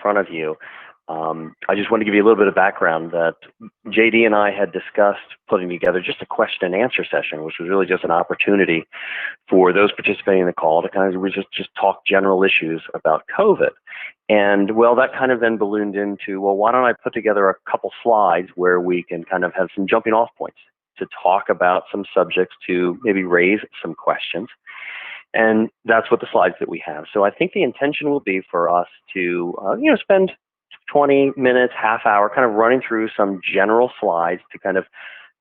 front of you, I just want to give you a little bit of background that JD and I had discussed putting together just a question and answer session, which was really just an opportunity for those participating in the call to kind of just talk general issues about COVID. And well, that kind of then ballooned into, well, why don't I put together a couple slides where we can kind of have some jumping off points to talk about some subjects, to maybe raise some questions. And that's what the slides that we have. So I think the intention will be for us to, spend 20 minutes, half hour, kind of running through some general slides to kind of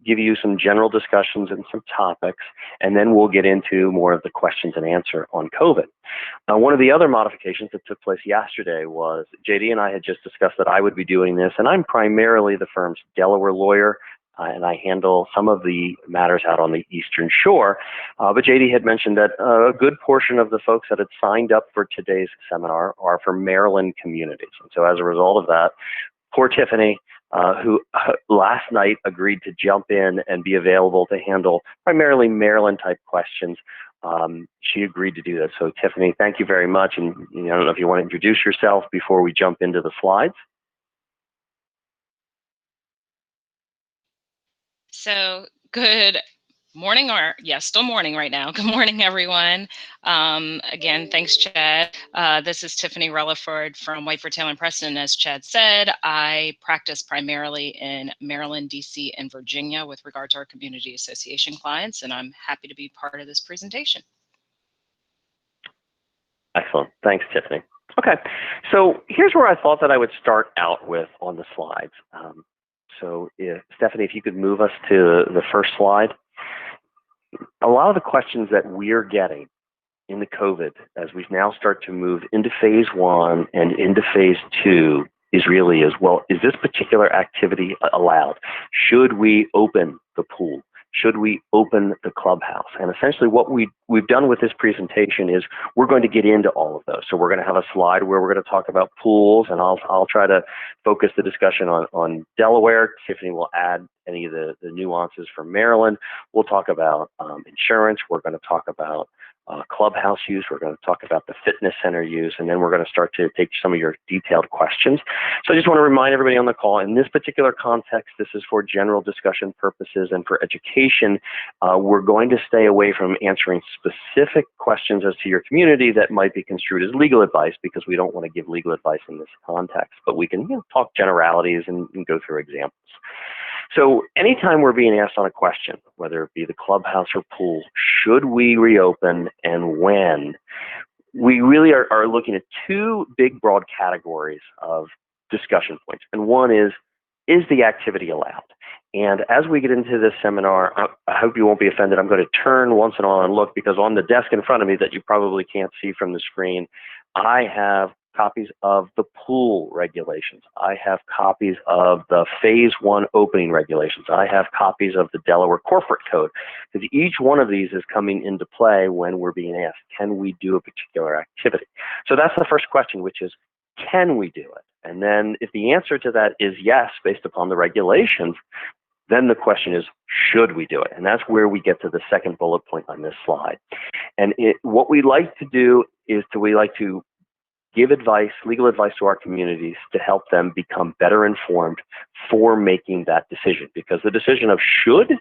give you some general discussions and some topics, and then we'll get into more of the questions and answer on COVID. One of the other modifications that took place yesterday was JD and I had just discussed that I would be doing this, and I'm primarily the firm's Delaware lawyer, and I handle some of the matters out on the Eastern Shore. But JD had mentioned that a good portion of the folks that had signed up for today's seminar are from Maryland communities. And so as a result of that, poor Tiffany, who last night agreed to jump in and be available to handle primarily Maryland type questions, she agreed to do that. So Tiffany, thank you very much. And I don't know if you want to introduce yourself before we jump into the slides. So good morning, or yes, still morning right now. Good morning, everyone. Again, thanks, Chad. This is Tiffany Releford from Whiteford, Taylor, and Preston. As Chad said, I practice primarily in Maryland, D.C., and Virginia with regard to our community association clients, and I'm happy to be part of this presentation. Excellent. Thanks, Tiffany. Okay, so here's where I thought that I would start out with on the slides. So Stephanie, if you could move us to the first slide. A lot of the questions that we're getting in the COVID as we now start to move into phase 1 and into phase 2 is really well, is this particular activity allowed? Should we open the pool? Should we open the clubhouse? And essentially what we've done with this presentation is we're going to get into all of those. So we're going to have a slide where we're going to talk about pools, and I'll try to focus the discussion on Delaware. Tiffany will add any of the nuances from Maryland. We'll talk about insurance. We're going to talk about clubhouse use. We're going to talk about the fitness center use, and then we're going to start to take some of your detailed questions. So I just want to remind everybody on the call, in this particular context, this is for general discussion purposes and for education. We're going to stay away from answering specific questions as to your community that might be construed as legal advice, because we don't want to give legal advice in this context, but we can talk generalities and go through examples. So anytime we're being asked on a question, whether it be the clubhouse or pool, should we reopen and when, we really are looking at two big broad categories of discussion points. And one is the activity allowed? And as we get into this seminar, I hope you won't be offended. I'm going to turn once in a while and look, because on the desk in front of me that you probably can't see from the screen, I have copies of the pool regulations. I have copies of the phase 1 opening regulations. I have copies of the Delaware corporate code, because each one of these is coming into play when we're being asked, can we do a particular activity? So that's the first question, which is, can we do it? And then if the answer to that is yes, based upon the regulations, then the question is, should we do it? And that's where we get to the second bullet point on this slide. And what we like to do is we like to give advice, legal advice to our communities to help them become better informed for making that decision. Because the decision of should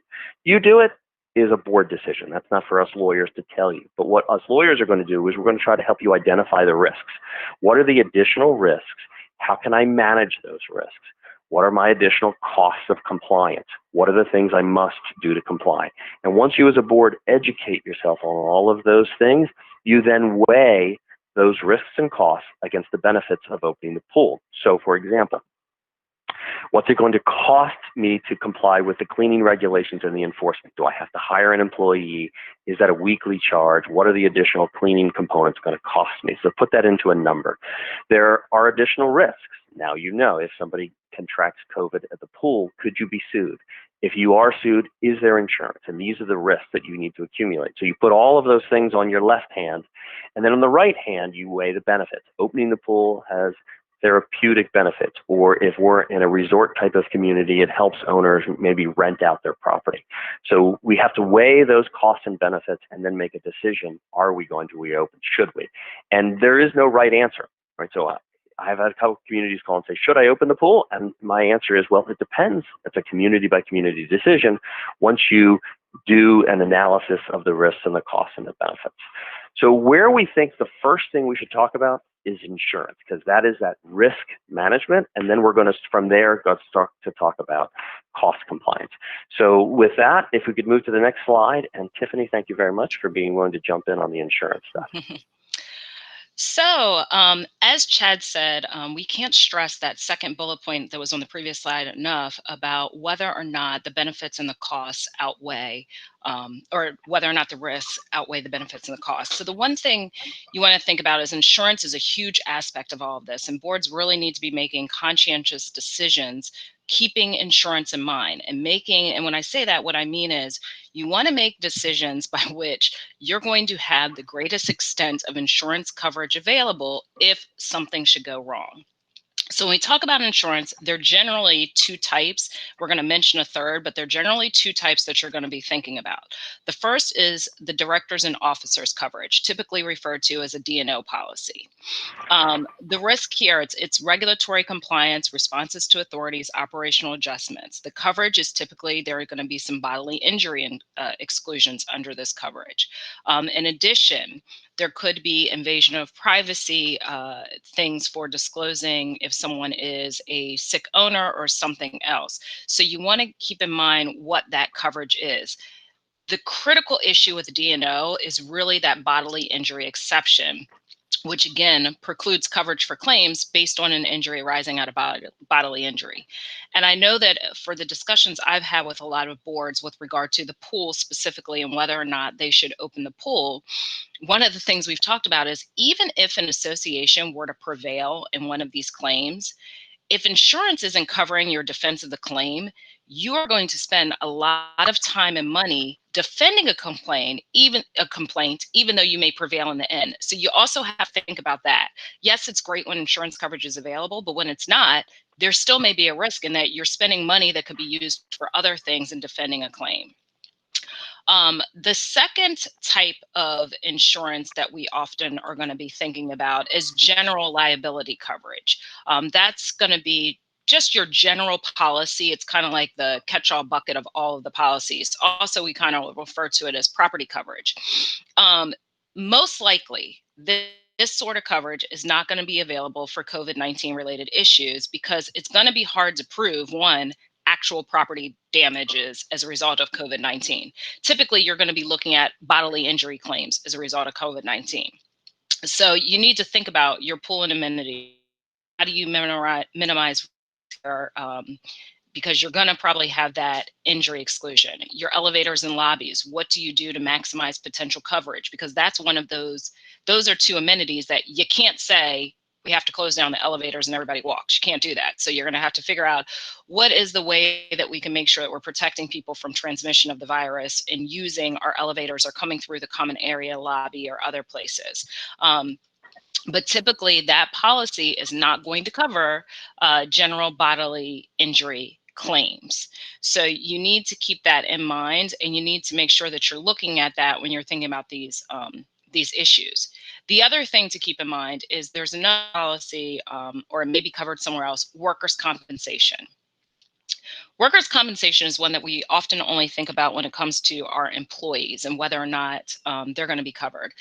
you do it is a board decision. That's not for us lawyers to tell you. But what us lawyers are going to do is we're going to try to help you identify the risks. What are the additional risks? How can I manage those risks? What are my additional costs of compliance? What are the things I must do to comply? And once you as a board educate yourself on all of those things, you then weigh those risks and costs against the benefits of opening the pool. So for example, what's it going to cost me to comply with the cleaning regulations and the enforcement? Do I have to hire an employee? Is that a weekly charge? What are the additional cleaning components going to cost me? So put that into a number. There are additional risks. Now, if somebody contracts COVID at the pool, could you be sued? If you are sued, is there insurance? And these are the risks that you need to accumulate. So you put all of those things on your left hand, and then on the right hand, you weigh the benefits. Opening the pool has therapeutic benefits, or if we're in a resort type of community, it helps owners maybe rent out their property. So we have to weigh those costs and benefits and then make a decision. Are we going to reopen? Should we? And there is no right answer, right? So I've had a couple of communities call and say, should I open the pool? And my answer is, well, it depends. It's a community by community decision once you do an analysis of the risks and the costs and the benefits. So where we think the first thing we should talk about is insurance, because that is that risk management. And then we're going to, from there, go start to talk about cost compliance. So with that, if we could move to the next slide. And Tiffany, thank you very much for being willing to jump in on the insurance stuff. So, as Chad said, we can't stress that second bullet point that was on the previous slide enough about whether or not the benefits and the costs outweigh, or whether or not the risks outweigh the benefits and the costs. So the one thing you want to think about is insurance is a huge aspect of all of this, and boards really need to be making conscientious decisions, keeping insurance in mind and when I say that, what I mean is you want to make decisions by which you're going to have the greatest extent of insurance coverage available if something should go wrong. So when we talk about insurance, there are generally two types. We're going to mention a third, but there are generally two types that you're going to be thinking about. The first is the directors and officers coverage, typically referred to as a D&O policy. The risk here, it's regulatory compliance, responses to authorities, operational adjustments. The coverage is typically, there are going to be some bodily injury and exclusions under this coverage. In addition, there could be invasion of privacy, things for disclosing if someone is a sick owner or something else. So you want to keep in mind what that coverage is. The critical issue with D&O is really that bodily injury exception, which again precludes coverage for claims based on an injury arising out of bodily injury. And I know that for the discussions I've had with a lot of boards with regard to the pool specifically and whether or not they should open the pool, one of the things we've talked about is even if an association were to prevail in one of these claims, if insurance isn't covering your defense of the claim, you are going to spend a lot of time and money defending a complaint, even though you may prevail in the end. So you also have to think about that. Yes, it's great when insurance coverage is available, but when it's not, there still may be a risk in that you're spending money that could be used for other things in defending a claim. The second type of insurance that we often are going to be thinking about is general liability coverage. That's going to be just your general policy. It's kind of like the catch-all bucket of all of the policies. Also, we kind of refer to it as property coverage. Most likely, this sort of coverage is not going to be available for COVID-19 related issues because it's going to be hard to prove, one, actual property damages as a result of COVID-19. Typically, you're going to be looking at bodily injury claims as a result of COVID-19. So you need to think about your pool and amenity. How do you minimize because you're going to probably have that injury exclusion. Your elevators and lobbies, what do you do to maximize potential coverage? Because that's one of those are two amenities that you can't say, we have to close down the elevators and everybody walks. You can't do that. So you're going to have to figure out what is the way that we can make sure that we're protecting people from transmission of the virus and using our elevators or coming through the common area lobby or other places. But typically that policy is not going to cover general bodily injury claims. So you need to keep that in mind, and you need to make sure that you're looking at that when you're thinking about these issues. The other thing to keep in mind is there's another policy, or it may be covered somewhere else, workers' compensation. Workers' compensation is one that we often only think about when it comes to our employees and whether or not they're going to be covered.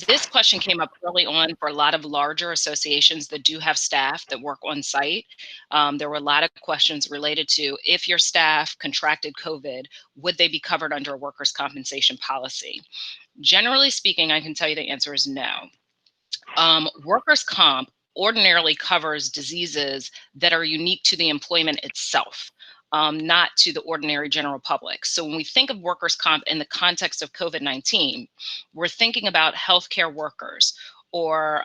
This question came up early on for a lot of larger associations that do have staff that work on site. There were a lot of questions related to if your staff contracted COVID, would they be covered under a workers' compensation policy? Generally speaking, I can tell you the answer is no. Workers' comp ordinarily covers diseases that are unique to the employment itself, not to the ordinary general public. So when we think of workers' comp in the context of COVID-19, we're thinking about healthcare workers or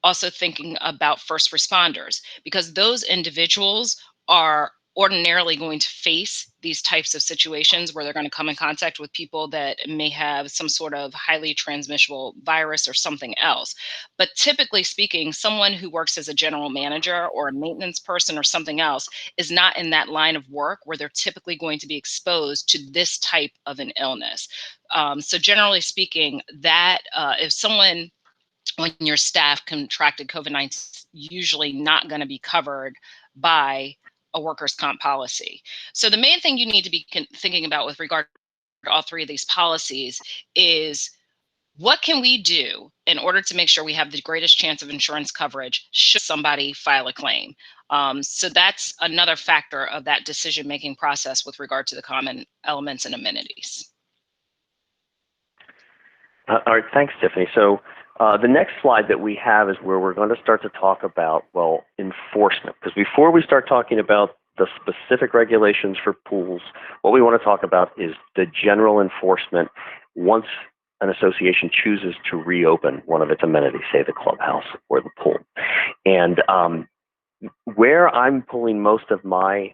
also thinking about first responders, because those individuals are ordinarily going to face these types of situations where they're going to come in contact with people that may have some sort of highly transmissible virus or something else. But typically speaking, someone who works as a general manager or a maintenance person or something else is not in that line of work where they're typically going to be exposed to this type of an illness. So generally speaking, that if someone when your staff contracted COVID-19, usually not going to be covered by a workers' comp policy. So the main thing you need to be thinking about with regard to all three of these policies is, what can we do in order to make sure we have the greatest chance of insurance coverage should somebody file a claim? So that's another factor of that decision-making process with regard to the common elements and amenities. All right, thanks, Tiffany. So the next slide that we have is where we're going to start to talk about, well, enforcement. Because before we start talking about the specific regulations for pools, what we want to talk about is the general enforcement once an association chooses to reopen one of its amenities, say the clubhouse or the pool. And where I'm pulling most of my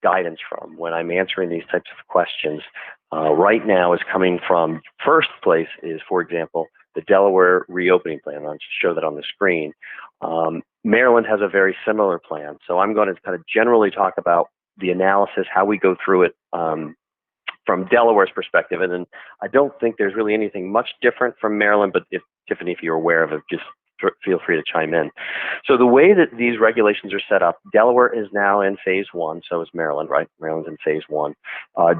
guidance from when I'm answering these types of questions right now is coming from, first place is, for example, the Delaware reopening plan. I'll just show that on the screen. Maryland has a very similar plan. So I'm going to kind of generally talk about the analysis, how we go through it from Delaware's perspective. And then I don't think there's really anything much different from Maryland, but if Tiffany, if you're aware of it, just feel free to chime in. So the way that these regulations are set up, Delaware is now in phase 1, so is Maryland, right? Maryland's in phase 1.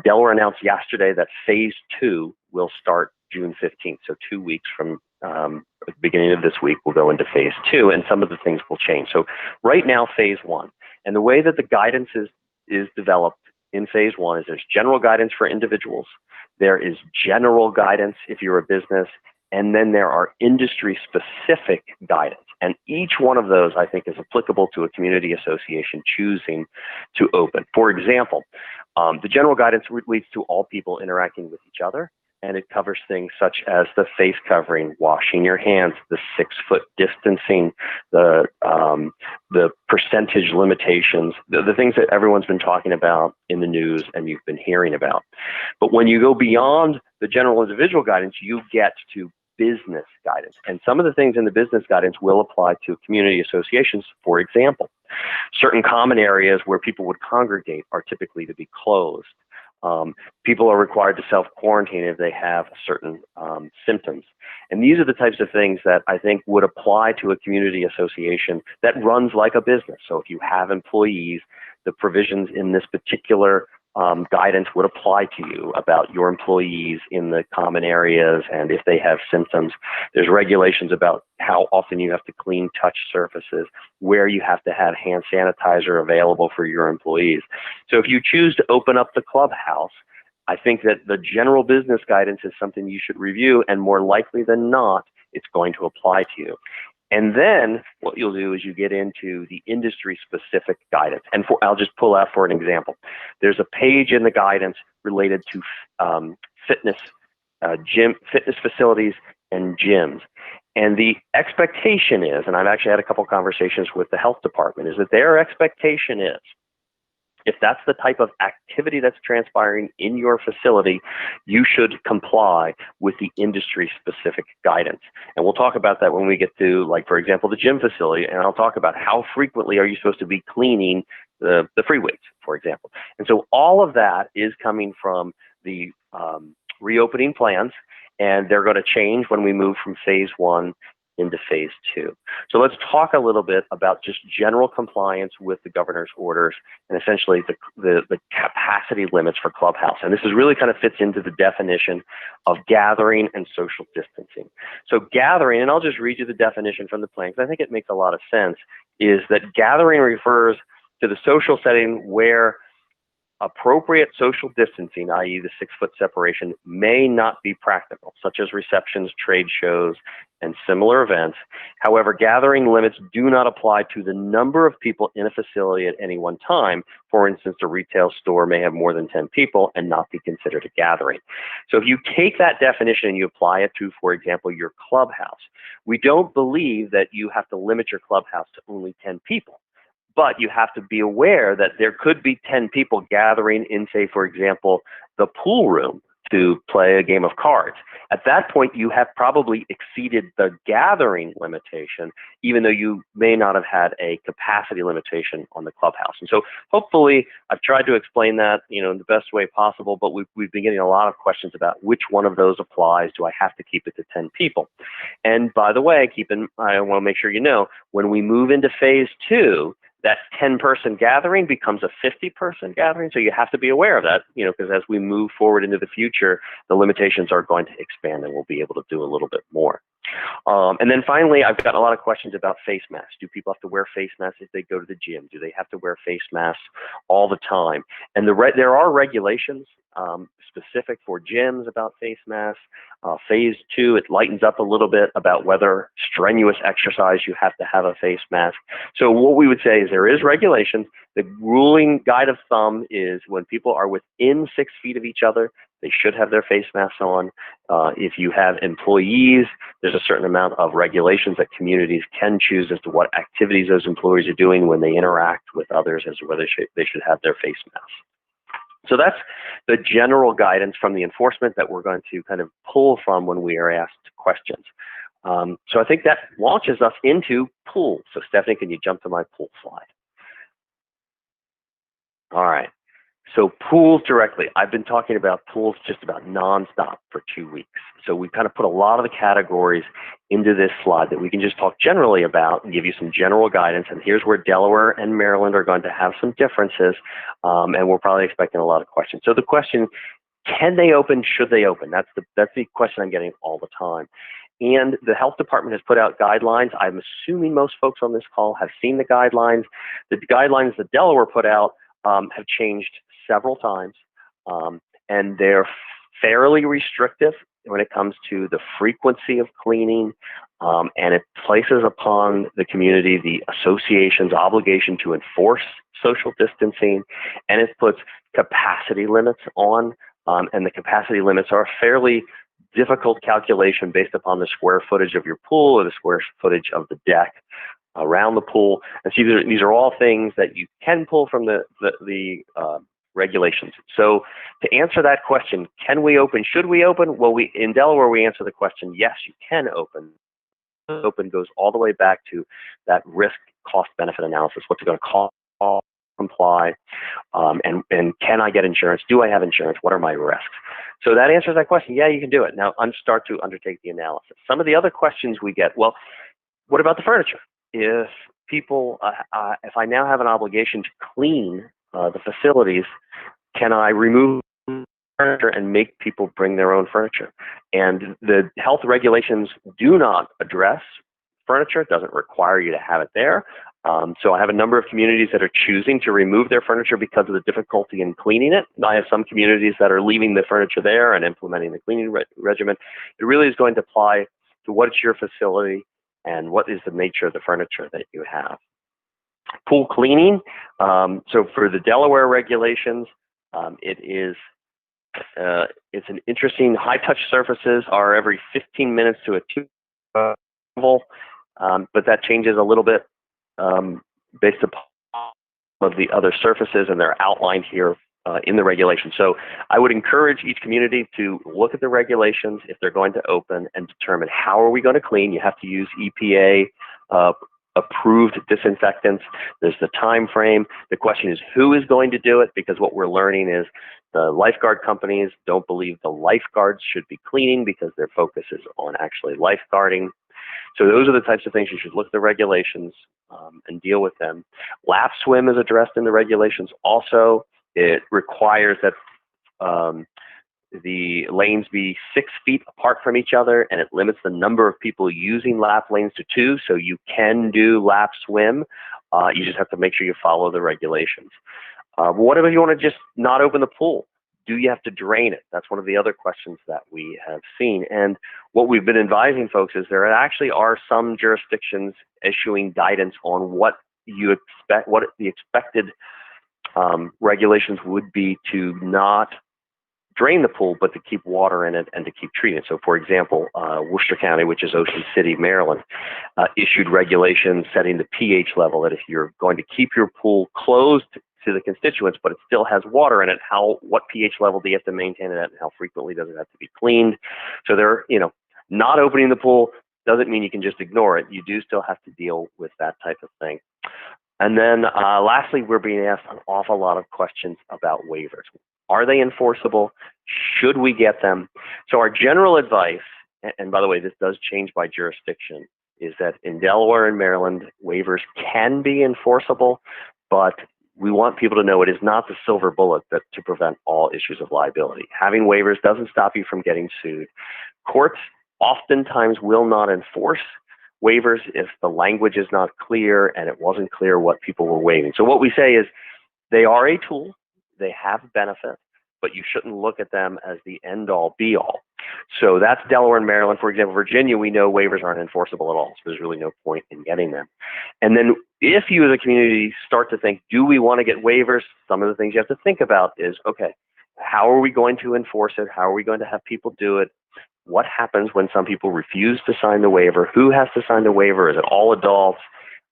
Delaware announced yesterday that phase 2 will start June 15th, so 2 weeks from the beginning of this week, we'll go into phase 2, and some of the things will change. So right now, phase 1. And the way that the guidance is developed in phase 1 is there's general guidance for individuals, there is general guidance if you're a business, and then there are industry-specific guidance. And each one of those, I think, is applicable to a community association choosing to open. For example, the general guidance leads to all people interacting with each other, and it covers things such as the face covering, washing your hands, the 6-foot distancing, the percentage limitations, the things that everyone's been talking about in the news and you've been hearing about. But when you go beyond the general individual guidance, you get to business guidance. And some of the things in the business guidance will apply to community associations. For example, certain common areas where people would congregate are typically to be closed. People are required to self-quarantine if they have certain symptoms. And these are the types of things that I think would apply to a community association that runs like a business. So if you have employees, the provisions in this particular guidance would apply to you about your employees in the common areas, and if they have symptoms. There's regulations about how often you have to clean touch surfaces, where you have to have hand sanitizer available for your employees. So if you choose to open up the clubhouse, I think that the general business guidance is something you should review, and more likely than not, it's going to apply to you. And then what you'll do is you get into the industry-specific guidance. And I'll just pull out for an example. There's a page in the guidance related to fitness facilities and gyms. And the expectation is, and I've actually had a couple conversations with the health department, is that their expectation is, if that's the type of activity that's transpiring in your facility, you should comply with the industry-specific guidance. And we'll talk about that when we get to, like, for example, the gym facility, and I'll talk about how frequently are you supposed to be cleaning the free weights, for example. And so all of that is coming from the reopening plans, and they're going to change when we move from phase 1 into phase 2. So let's talk a little bit about just general compliance with the governor's orders and essentially the capacity limits for clubhouse. And this is really kind of fits into the definition of gathering and social distancing. So gathering, and I'll just read you the definition from the plan because I think it makes a lot of sense, is that gathering refers to the social setting where appropriate social distancing, i.e. the 6-foot separation, may not be practical, such as receptions, trade shows, and similar events. However, gathering limits do not apply to the number of people in a facility at any one time. For instance, a retail store may have more than 10 people and not be considered a gathering. So if you take that definition and you apply it to, for example, your clubhouse, we don't believe that you have to limit your clubhouse to only 10 people. But you have to be aware that there could be 10 people gathering in, say, for example, the pool room to play a game of cards. At that point, you have probably exceeded the gathering limitation, even though you may not have had a capacity limitation on the clubhouse. And so hopefully I've tried to explain that, in the best way possible, but we've been getting a lot of questions about which one of those applies. Do I have to keep it to 10 people? And by the way, I want to make sure you know, when we move into phase 2, that 10-person gathering becomes a 50-person gathering. So you have to be aware of that, because as we move forward into the future, the limitations are going to expand and we'll be able to do a little bit more. And then finally, I've got a lot of questions about face masks. Do people have to wear face masks if they go to the gym? Do they have to wear face masks all the time? And there are regulations specific for gyms about face masks. Phase 2, it lightens up a little bit about whether strenuous exercise you have to have a face mask. So what we would say is there is regulations. The ruling guide of thumb is when people are within 6 feet of each other, they should have their face masks on. If you have employees, there's a certain amount of regulations that communities can choose as to what activities those employees are doing when they interact with others as to whether they should have their face masks. So that's the general guidance from the enforcement that we're going to kind of pull from when we are asked questions. So I think that launches us into pools. So Stephanie, can you jump to my pool slide? All right. So pools directly. I've been talking about pools just about nonstop for 2 weeks. So we kind of put a lot of the categories into this slide that we can just talk generally about and give you some general guidance. And here's where Delaware and Maryland are going to have some differences. And we're probably expecting a lot of questions. So the question, can they open? Should they open? That's the question I'm getting all the time. And the health department has put out guidelines. I'm assuming most folks on this call have seen the guidelines. The guidelines that Delaware put out have changed several times, and they're fairly restrictive when it comes to the frequency of cleaning, and it places upon the community the association's obligation to enforce social distancing, and it puts capacity limits on, and the capacity limits are a fairly difficult calculation based upon the square footage of your pool or the square footage of the deck around the pool. And so these are all things that you can pull from the regulations. So to answer that question, can we open? Should we open? Well, in Delaware, we answer the question, yes, you can open. Open goes all the way back to that risk cost benefit analysis. What's it going to cost to comply? And can I get insurance? Do I have insurance? What are my risks? So that answers that question. Yeah, you can do it. Now start to undertake the analysis. Some of the other questions we get, well, what about the furniture? If people, if I now have an obligation to clean the facilities, can I remove furniture and make people bring their own furniture? And the health regulations do not address furniture. It doesn't require you to have it there. So I have a number of communities that are choosing to remove their furniture because of the difficulty in cleaning it. I have some communities that are leaving the furniture there and implementing the cleaning regimen. It really is going to apply to what is your facility and what is the nature of the furniture that you have. Pool cleaning. So for the Delaware regulations, it's an interesting. High-touch surfaces are every 15 minutes to a 2 level, but that changes a little bit based upon of the other surfaces, and they're outlined here in the regulations. So I would encourage each community to look at the regulations if they're going to open and determine how are we going to clean. You have to use EPA approved disinfectants. There's the time frame. The question is who is going to do it, because what we're learning is the lifeguard companies don't believe the lifeguards should be cleaning because their focus is on actually lifeguarding. So those are the types of things you should look at the regulations and deal with them. Lap swim is addressed in the regulations also. It requires that the lanes be 6 feet apart from each other, and it limits the number of people using lap lanes to 2, so you can do lap swim. You just have to make sure you follow the regulations. What if you want to just not open the pool? Do you have to drain it? That's one of the other questions that we have seen. And what we've been advising folks is there actually are some jurisdictions issuing guidance on what you expect, what the expected regulations would be to not drain the pool, but to keep water in it and to keep treating it. So for example, Worcester County, which is Ocean City, Maryland, issued regulations setting the pH level that if you're going to keep your pool closed to the constituents, but it still has water in it. What pH level do you have to maintain it at, and how frequently does it have to be cleaned? So they're, not opening the pool doesn't mean you can just ignore it. You do still have to deal with that type of thing. And then lastly, we're being asked an awful lot of questions about waivers. Are they enforceable? Should we get them? So our general advice, and by the way, this does change by jurisdiction, is that in Delaware and Maryland, waivers can be enforceable, but we want people to know it is not the silver bullet to prevent all issues of liability. Having waivers doesn't stop you from getting sued. Courts oftentimes will not enforce waivers if the language is not clear and it wasn't clear what people were waiving. So what we say is they are a tool, they have benefit, but you shouldn't look at them as the end-all, be-all. So that's Delaware and Maryland. For example, Virginia, we know waivers aren't enforceable at all, so there's really no point in getting them. And then if you as a community start to think, do we want to get waivers? Some of the things you have to think about is, okay, how are we going to enforce it? How are we going to have people do it? What happens when some people refuse to sign the waiver? Who has to sign the waiver? Is it all adults?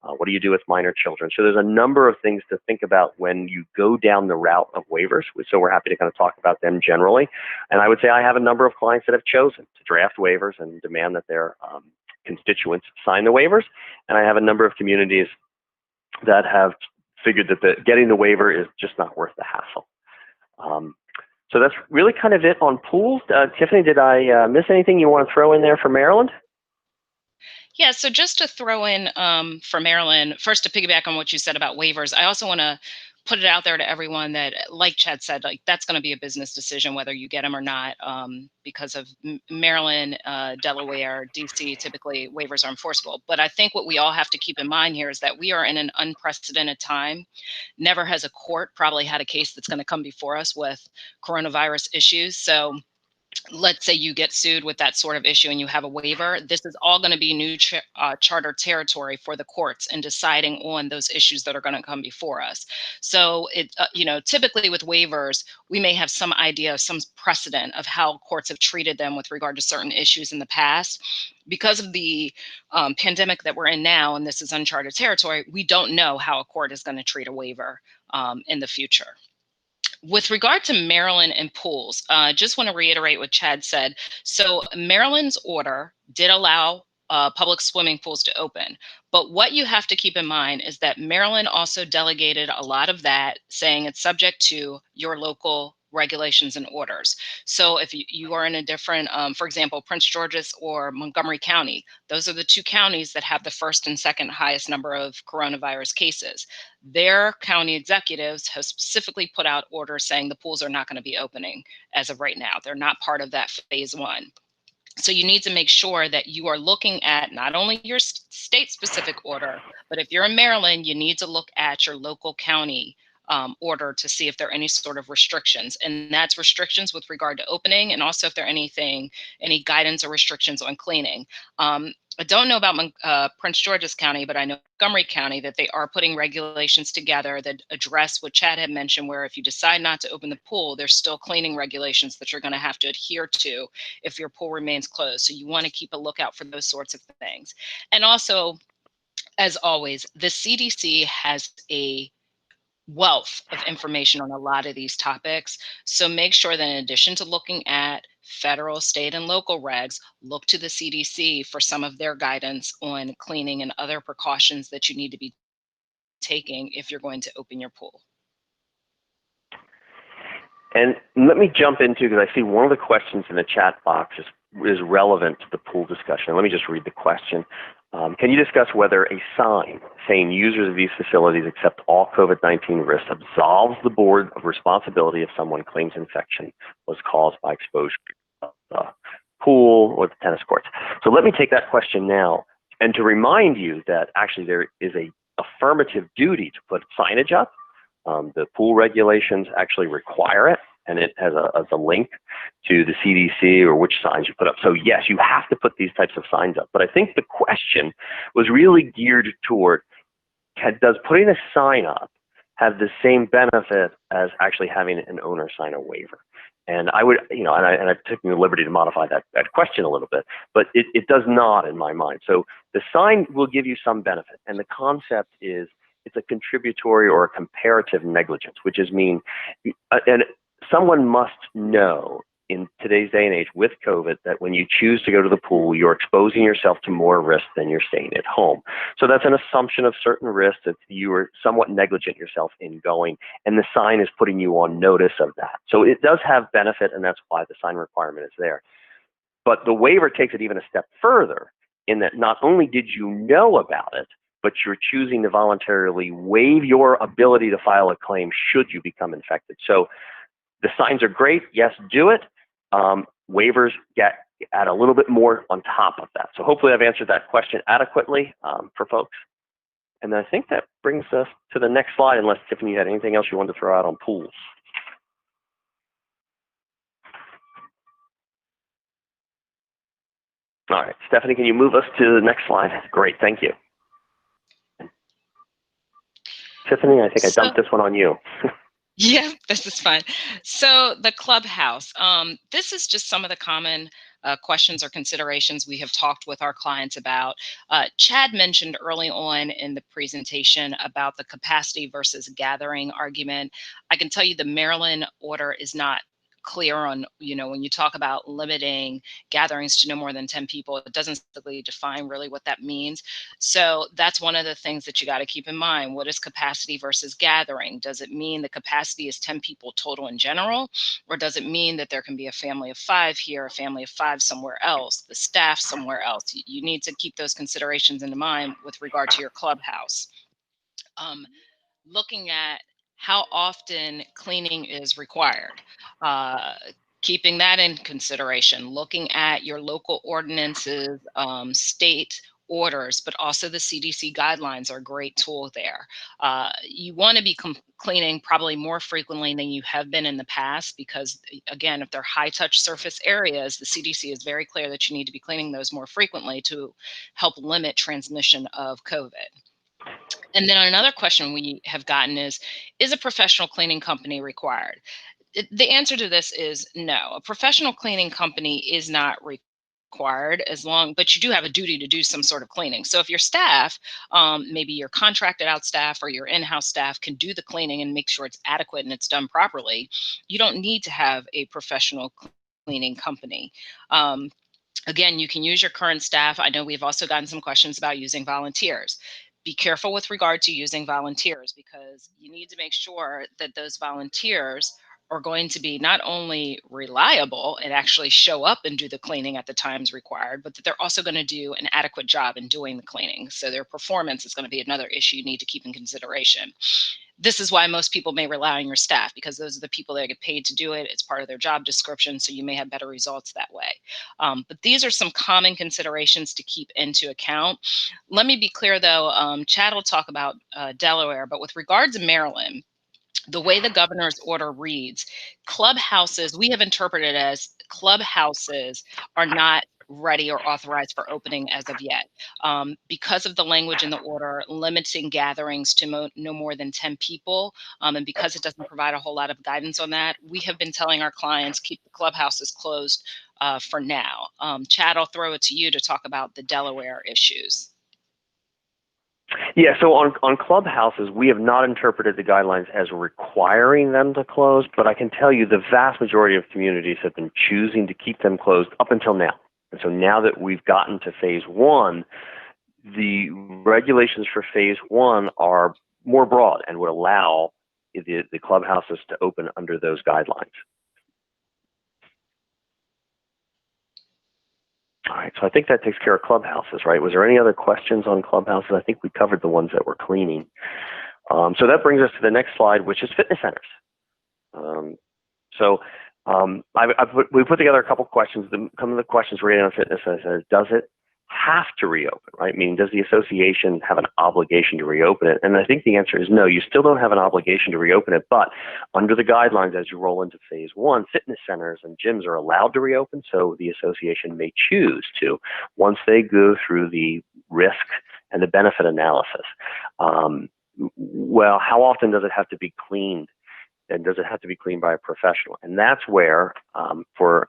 What do you do with minor children? So there's a number of things to think about when you go down the route of waivers. So we're happy to kind of talk about them generally. And I would say I have a number of clients that have chosen to draft waivers and demand that their constituents sign the waivers. And I have a number of communities that have figured that getting the waiver is just not worth the hassle. So that's really kind of it on pools. Tiffany, did I miss anything you want to throw in there for Maryland? Yeah, so just to throw in for Maryland, first to piggyback on what you said about waivers, I also want to put it out there to everyone that, like Chad said, like that's going to be a business decision whether you get them or not, because of Maryland, Delaware, D.C. Typically waivers are enforceable. But I think what we all have to keep in mind here is that we are in an unprecedented time. Never has a court probably had a case that's going to come before us with coronavirus issues. So let's say you get sued with that sort of issue and you have a waiver, this is all going to be new charter territory for the courts in deciding on those issues that are going to come before us. So it, typically with waivers, we may have some idea of some precedent of how courts have treated them with regard to certain issues in the past. Because of the pandemic that we're in now, and this is uncharted territory, we don't know how a court is going to treat a waiver in the future. With regard to Maryland and pools, just want to reiterate what Chad said. So Maryland's order did allow public swimming pools to open. But what you have to keep in mind is that Maryland also delegated a lot of that, saying it's subject to your local regulations and orders. So if you are in a different, for example, Prince George's or Montgomery County, those are the two counties that have the first and second highest number of coronavirus cases. Their county executives have specifically put out orders saying the pools are not going to be opening as of right now. They're not part of that phase one. So you need to make sure that you are looking at not only your state-specific order, but if you're in Maryland, you need to look at your local county order to see if there are any sort of restrictions. And that's restrictions with regard to opening, and also if there are any guidance or restrictions on cleaning. I don't know about Prince George's County, but I know Montgomery County that they are putting regulations together that address what Chad had mentioned, where if you decide not to open the pool, there's still cleaning regulations that you're going to have to adhere to if your pool remains closed. So you want to keep a lookout for those sorts of things. And also, as always, the CDC has a wealth of information on a lot of these topics. So make sure that in addition to looking at federal, state, and local regs, look to the CDC for some of their guidance on cleaning and other precautions that you need to be taking if you're going to open your pool. And let me jump into, because I see one of the questions in the chat box is relevant to the pool discussion. Let me just read the question. Can you discuss whether a sign saying users of these facilities accept all COVID-19 risks absolves the board of responsibility if someone claims infection was caused by exposure to the pool or the tennis courts? So let me take that question now, and to remind you that actually there is a affirmative duty to put signage up. The pool regulations actually require it, and it has a link to the CDC or which signs you put up. So yes, you have to put these types of signs up. But I think the question was really geared toward, does putting a sign up have the same benefit as actually having an owner sign a waiver? And I would, and I've taken the liberty to modify that question a little bit, but it does not in my mind. So the sign will give you some benefit. And the concept is it's a contributory or a comparative negligence, which is mean, and someone must know in today's day and age with COVID that when you choose to go to the pool, you're exposing yourself to more risk than you're staying at home. So that's an assumption of certain risks that you are somewhat negligent yourself in going, and the sign is putting you on notice of that. So it does have benefit, and that's why the sign requirement is there. But the waiver takes it even a step further in that not only did you know about it, but you're choosing to voluntarily waive your ability to file a claim should you become infected. So the signs are great. Yes, do it. Waivers add a little bit more on top of that. So hopefully I've answered that question adequately for folks. And I think that brings us to the next slide, unless Tiffany had anything else you wanted to throw out on pools. All right, Stephanie, can you move us to the next slide? Great, thank you. Tiffany, I think I dumped this one on you. Yeah, this is fun. So the clubhouse, this is just some of the common questions or considerations we have talked with our clients about. Chad mentioned early on in the presentation about the capacity versus gathering argument. I can tell you the Maryland order is not clear on, when you talk about limiting gatherings to no more than 10 people, it doesn't specifically define really what that means. So that's one of the things that you got to keep in mind. What is capacity versus gathering? Does it mean the capacity is 10 people total in general? Or does it mean that there can be a family of 5 here, a family of 5 somewhere else, the staff somewhere else? You need to keep those considerations in mind with regard to your clubhouse. Looking at how often cleaning is required, keeping that in consideration, looking at your local ordinances, state orders, but also the CDC guidelines are a great tool there. You want to be cleaning probably more frequently than you have been in the past, because again, if they're high touch surface areas, the CDC is very clear that you need to be cleaning those more frequently to help limit transmission of COVID. And then another question we have gotten is a professional cleaning company required? The answer to this is no. A professional cleaning company is not required but you do have a duty to do some sort of cleaning. So if your staff, maybe your contracted out staff or your in-house staff can do the cleaning and make sure it's adequate and it's done properly, you don't need to have a professional cleaning company. Again, you can use your current staff. I know we've also gotten some questions about using volunteers. Be careful with regard to using volunteers, because you need to make sure that those volunteers are going to be not only reliable and actually show up and do the cleaning at the times required, but that they're also going to do an adequate job in doing the cleaning. So their performance is going to be another issue you need to keep in consideration. This is why most people may rely on your staff, because those are the people that get paid to do it. It's part of their job description, so you may have better results that way. But these are some common considerations to keep into account. Let me be clear, though. Chad will talk about Delaware, but with regards to Maryland, the way the governor's order reads, clubhouses, we have interpreted as clubhouses are not ready or authorized for opening as of yet. Because of the language in the order limiting gatherings to no more than 10 people, and because it doesn't provide a whole lot of guidance on that, we have been telling our clients keep the clubhouses closed for now. Chad, I'll throw it to you to talk about the Delaware issues. Yeah, so on clubhouses, we have not interpreted the guidelines as requiring them to close, but I can tell you the vast majority of communities have been choosing to keep them closed up until now. And so now that we've gotten to phase 1, the regulations for phase 1 are more broad and would allow the clubhouses to open under those guidelines. All right, so I think that takes care of clubhouses, right? Was there any other questions on clubhouses? I think we covered the ones that were cleaning. So that brings us to the next slide, which is fitness centers. We put together a couple questions. Some of the questions related on fitness centers: does it have to reopen, right? Meaning, does the association have an obligation to reopen it? And I think the answer is no. You still don't have an obligation to reopen it, but under the guidelines, as you roll into phase 1, fitness centers and gyms are allowed to reopen, so the association may choose to once they go through the risk and the benefit analysis. Well, how often does it have to be cleaned? and does it have to be cleaned by a professional? And that's where, for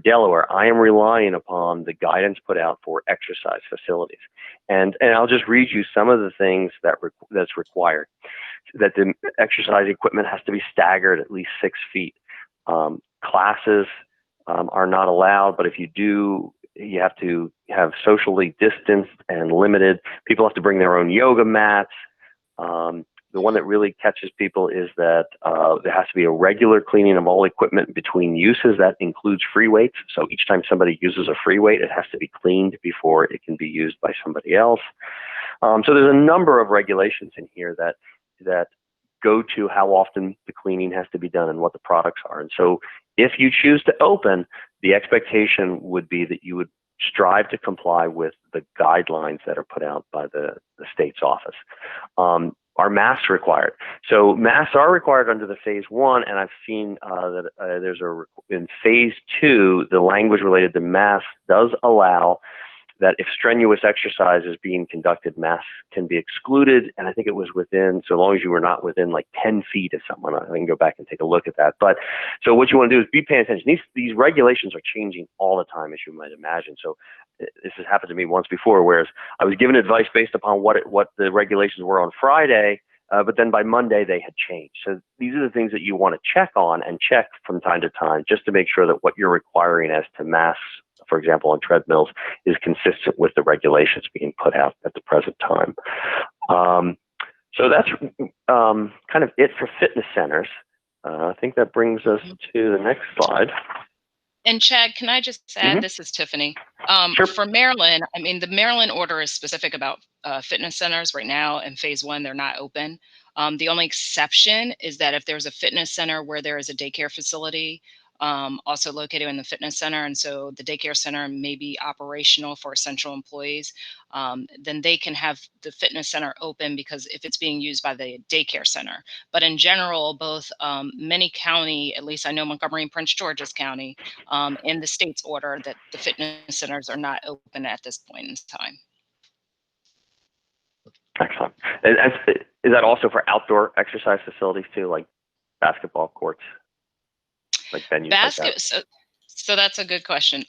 Delaware, I am relying upon the guidance put out for exercise facilities. And I'll just read you some of the things that's required. That the exercise equipment has to be staggered at least 6 feet. Classes are not allowed, but if you do, you have to have socially distanced and limited. People have to bring their own yoga mats. The one that really catches people is that there has to be a regular cleaning of all equipment between uses. That includes free weights. So each time somebody uses a free weight, it has to be cleaned before it can be used by somebody else. So there's a number of regulations in here that go to how often the cleaning has to be done and what the products are. And so if you choose to open, the expectation would be that you would strive to comply with the guidelines that are put out by the state's office. Are masks required? So masks are required under the phase 1, and I've seen that in phase 2, the language related to masks does allow that if strenuous exercise is being conducted, masks can be excluded. And I think it was within, so long as you were not within like 10 feet of someone. I can go back and take a look at that. But so what you want to do is be paying attention. These regulations are changing all the time, as you might imagine. So this has happened to me once before, whereas I was given advice based upon what the regulations were on Friday, but then by Monday they had changed. So these are the things that you want to check on and check from time to time, just to make sure that what you're requiring as to masks, for example, on treadmills, is consistent with the regulations being put out at the present time. So that's kind of it for fitness centers. I think that brings us to the next slide. And Chad, can I just add, this is Tiffany. Sure. For Maryland, I mean, the Maryland order is specific about fitness centers right now. In phase 1, they're not open. The only exception is that if there's a fitness center where there is a daycare facility also located in the fitness center, and so the daycare center may be operational for essential employees, then they can have the fitness center open because if it's being used by the daycare center. But in general, both many county, at least I know Montgomery and Prince George's County, in the state's order that the fitness centers are not open at this point in time. Excellent. Is that also for outdoor exercise facilities too, like basketball courts, like venues like that? So that's a good question.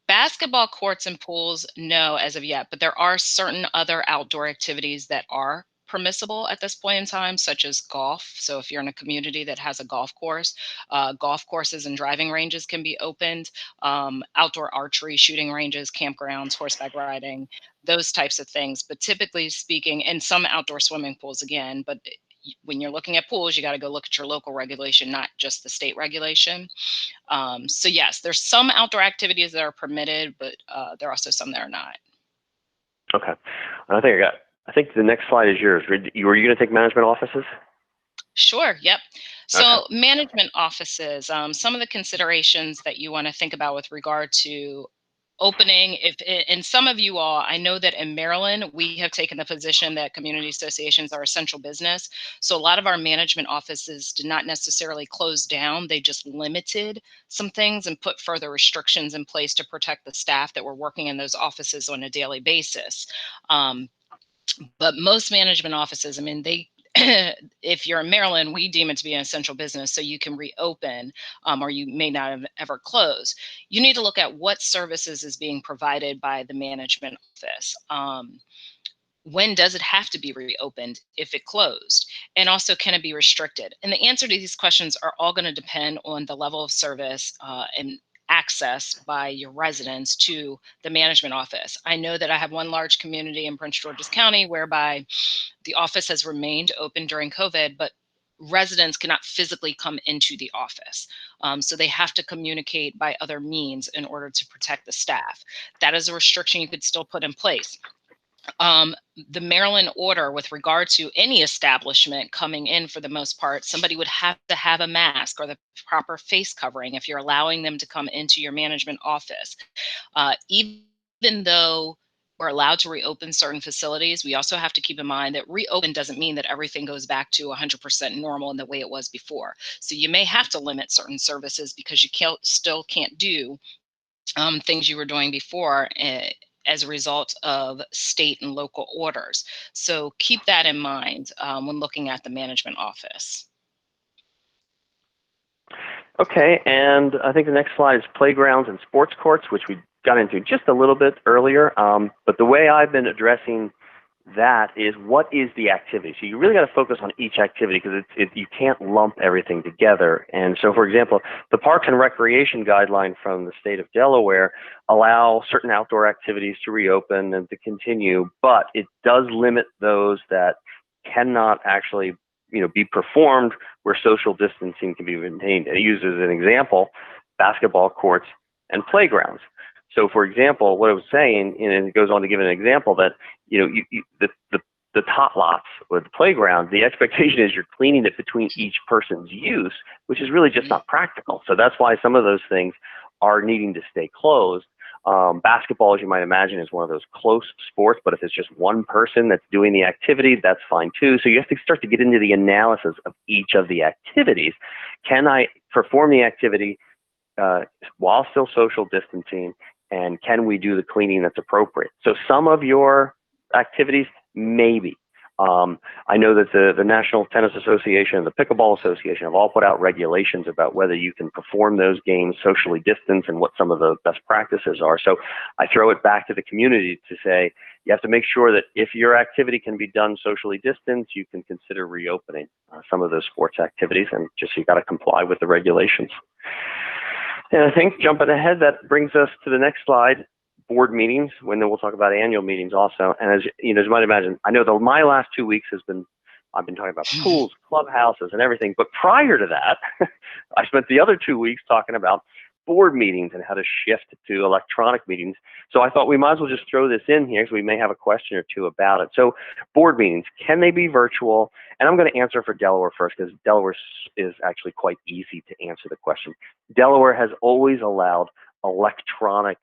Basketball courts and pools, no, as of yet, but there are certain other outdoor activities that are permissible at this point in time, such as golf. So if you're in a community that has a golf courses and driving ranges can be opened, outdoor archery, shooting ranges, campgrounds, horseback riding, those types of things. But typically speaking, and some outdoor swimming pools again, but when you're looking at pools, you got to go look at your local regulation, not just the state regulation. So yes, there's some outdoor activities that are permitted, but there are also some that are not. Okay. I think the next slide is yours. Were you going to take management offices? Sure. Yep. So Okay. Management offices, some of the considerations that you want to think about with regard to opening, and some of you all, I know that in Maryland, we have taken the position that community associations are essential business. So a lot of our management offices did not necessarily close down. They just limited some things and put further restrictions in place to protect the staff that were working in those offices on a daily basis. But most management offices, I mean, if you're in Maryland, we deem it to be an essential business, so you can reopen, or you may not have ever closed. You need to look at what services is being provided by the management office. When does it have to be reopened if it closed? And also, can it be restricted? And the answer to these questions are all going to depend on the level of service and access by your residents to the management office. I know that I have one large community in Prince George's County whereby the office has remained open during COVID, but residents cannot physically come into the office. So they have to communicate by other means in order to protect the staff. That is a restriction you could still put in place. The Maryland order with regard to any establishment coming in, for the most part, somebody would have to have a mask or the proper face covering if you're allowing them to come into your management office. Even though we're allowed to reopen certain facilities, we also have to keep in mind that reopen doesn't mean that everything goes back to 100% normal in the way it was before. So you may have to limit certain services because you still can't do things you were doing before as a result of state and local orders. So keep that in mind when looking at the management office. Okay, and I think the next slide is playgrounds and sports courts, which we got into just a little bit earlier. But the way I've been addressing that is, what is the activity? So you really got to focus on each activity, because you can't lump everything together. And so, for example, the Parks and Recreation guideline from the state of Delaware allow certain outdoor activities to reopen and to continue, but it does limit those that cannot actually be performed where social distancing can be maintained. It uses an example, basketball courts and playgrounds. So, for example, what I was saying, and it goes on to give an example that the tot lots or the playground, the expectation is you're cleaning it between each person's use, which is really just not practical. So that's why some of those things are needing to stay closed. Basketball, as you might imagine, is one of those close sports, but if it's just one person that's doing the activity, that's fine too. So you have to start to get into the analysis of each of the activities. Can I perform the activity while still social distancing, and can we do the cleaning that's appropriate? So some of your activities, maybe. I know that the National Tennis Association and the Pickleball Association have all put out regulations about whether you can perform those games socially distanced and what some of the best practices are. So I throw it back to the community to say, you have to make sure that if your activity can be done socially distanced, you can consider reopening some of those sports activities, and just you got to comply with the regulations. And I think, jumping ahead, that brings us to the next slide, board meetings, when then we'll talk about annual meetings also. And as you might imagine, I know that my last 2 weeks I've been talking about pools, clubhouses, and everything. But prior to that, I spent the other 2 weeks talking about board meetings and how to shift to electronic meetings. So I thought we might as well just throw this in here, because we may have a question or two about it. So board meetings, can they be virtual? And I'm going to answer for Delaware first, because Delaware is actually quite easy to answer the question. Delaware has always allowed electronic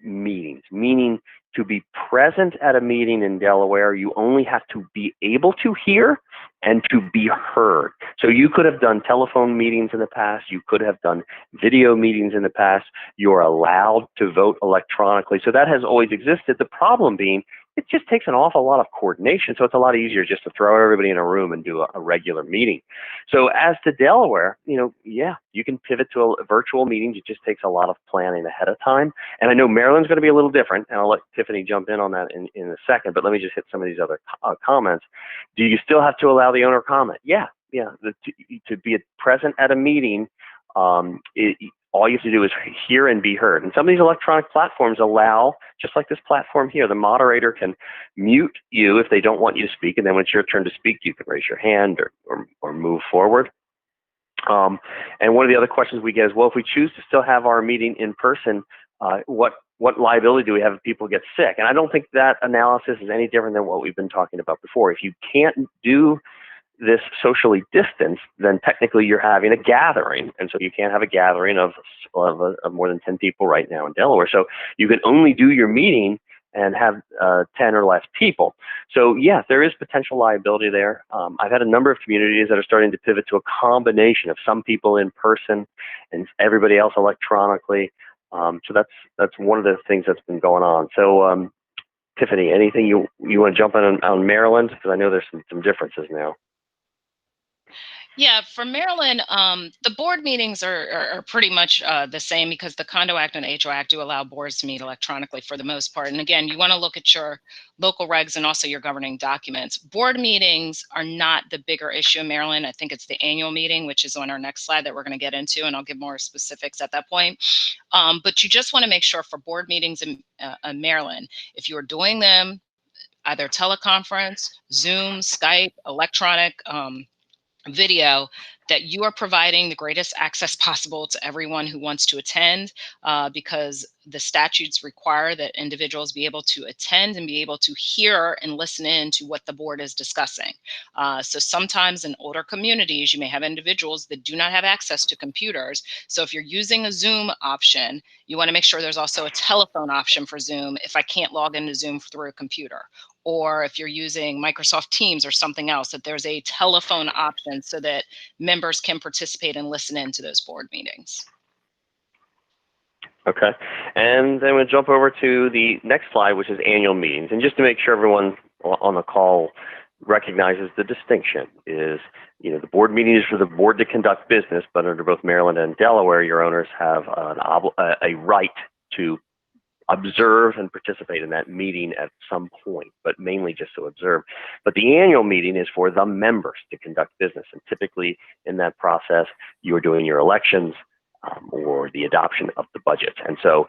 meetings, meaning to be present at a meeting in Delaware, you only have to be able to hear and to be heard. So you could have done telephone meetings in the past, you could have done video meetings in the past, you're allowed to vote electronically. So that has always existed. The problem being, it just takes an awful lot of coordination. So it's a lot easier just to throw everybody in a room and do a regular meeting. So as to Delaware, yeah, you can pivot to a virtual meetings. It just takes a lot of planning ahead of time. And I know Maryland's going to be a little different, and I'll let Tiffany jump in on that in a second, but let me just hit some of these other comments. Do you still have to allow the owner comment? Yeah. To be present at a meeting, all you have to do is hear and be heard. And some of these electronic platforms allow, just like this platform here, the moderator can mute you if they don't want you to speak, and then when it's your turn to speak, you can raise your hand or move forward. And one of the other questions we get is, well, if we choose to still have our meeting in person, what liability do we have if people get sick? And I don't think that analysis is any different than what we've been talking about before. If you can't do this socially distanced, then technically you're having a gathering, and so you can't have a gathering of more than 10 people right now in Delaware. So you can only do your meeting and have 10 or less people. So yeah, there is potential liability there. I've had a number of communities that are starting to pivot to a combination of some people in person and everybody else electronically. So that's one of the things that's been going on. So Tiffany, anything you want to jump on Maryland? Because I know there's some differences now. Yeah, for Maryland, the board meetings are pretty much the same, because the Condo Act and the HOA Act do allow boards to meet electronically for the most part. And again, you want to look at your local regs and also your governing documents. Board meetings are not the bigger issue in Maryland. I think it's the annual meeting, which is on our next slide that we're going to get into, and I'll give more specifics at that point. But you just want to make sure for board meetings in Maryland, if you're doing them either teleconference, Zoom, Skype, electronic, video, that you are providing the greatest access possible to everyone who wants to attend, because the statutes require that individuals be able to attend and be able to hear and listen in to what the board is discussing. So sometimes in older communities, you may have individuals that do not have access to computers. So if you're using a Zoom option, you want to make sure there's also a telephone option for Zoom if I can't log into Zoom through a computer. Or if you're using Microsoft Teams or something else, that there's a telephone option so that members can participate and listen into those board meetings. Okay, and then we'll jump over to the next slide, which is annual meetings. And just to make sure everyone on the call recognizes the distinction is, the board meeting is for the board to conduct business, but under both Maryland and Delaware, your owners have a right to observe and participate in that meeting at some point, but mainly just to observe. But the annual meeting is for the members to conduct business. And typically in that process, you are doing your elections or the adoption of the budget. And so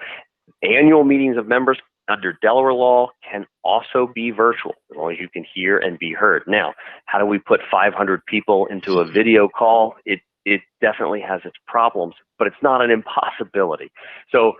annual meetings of members under Delaware law can also be virtual, as long as you can hear and be heard. Now, how do we put 500 people into a video call? It definitely has its problems, but it's not an impossibility. So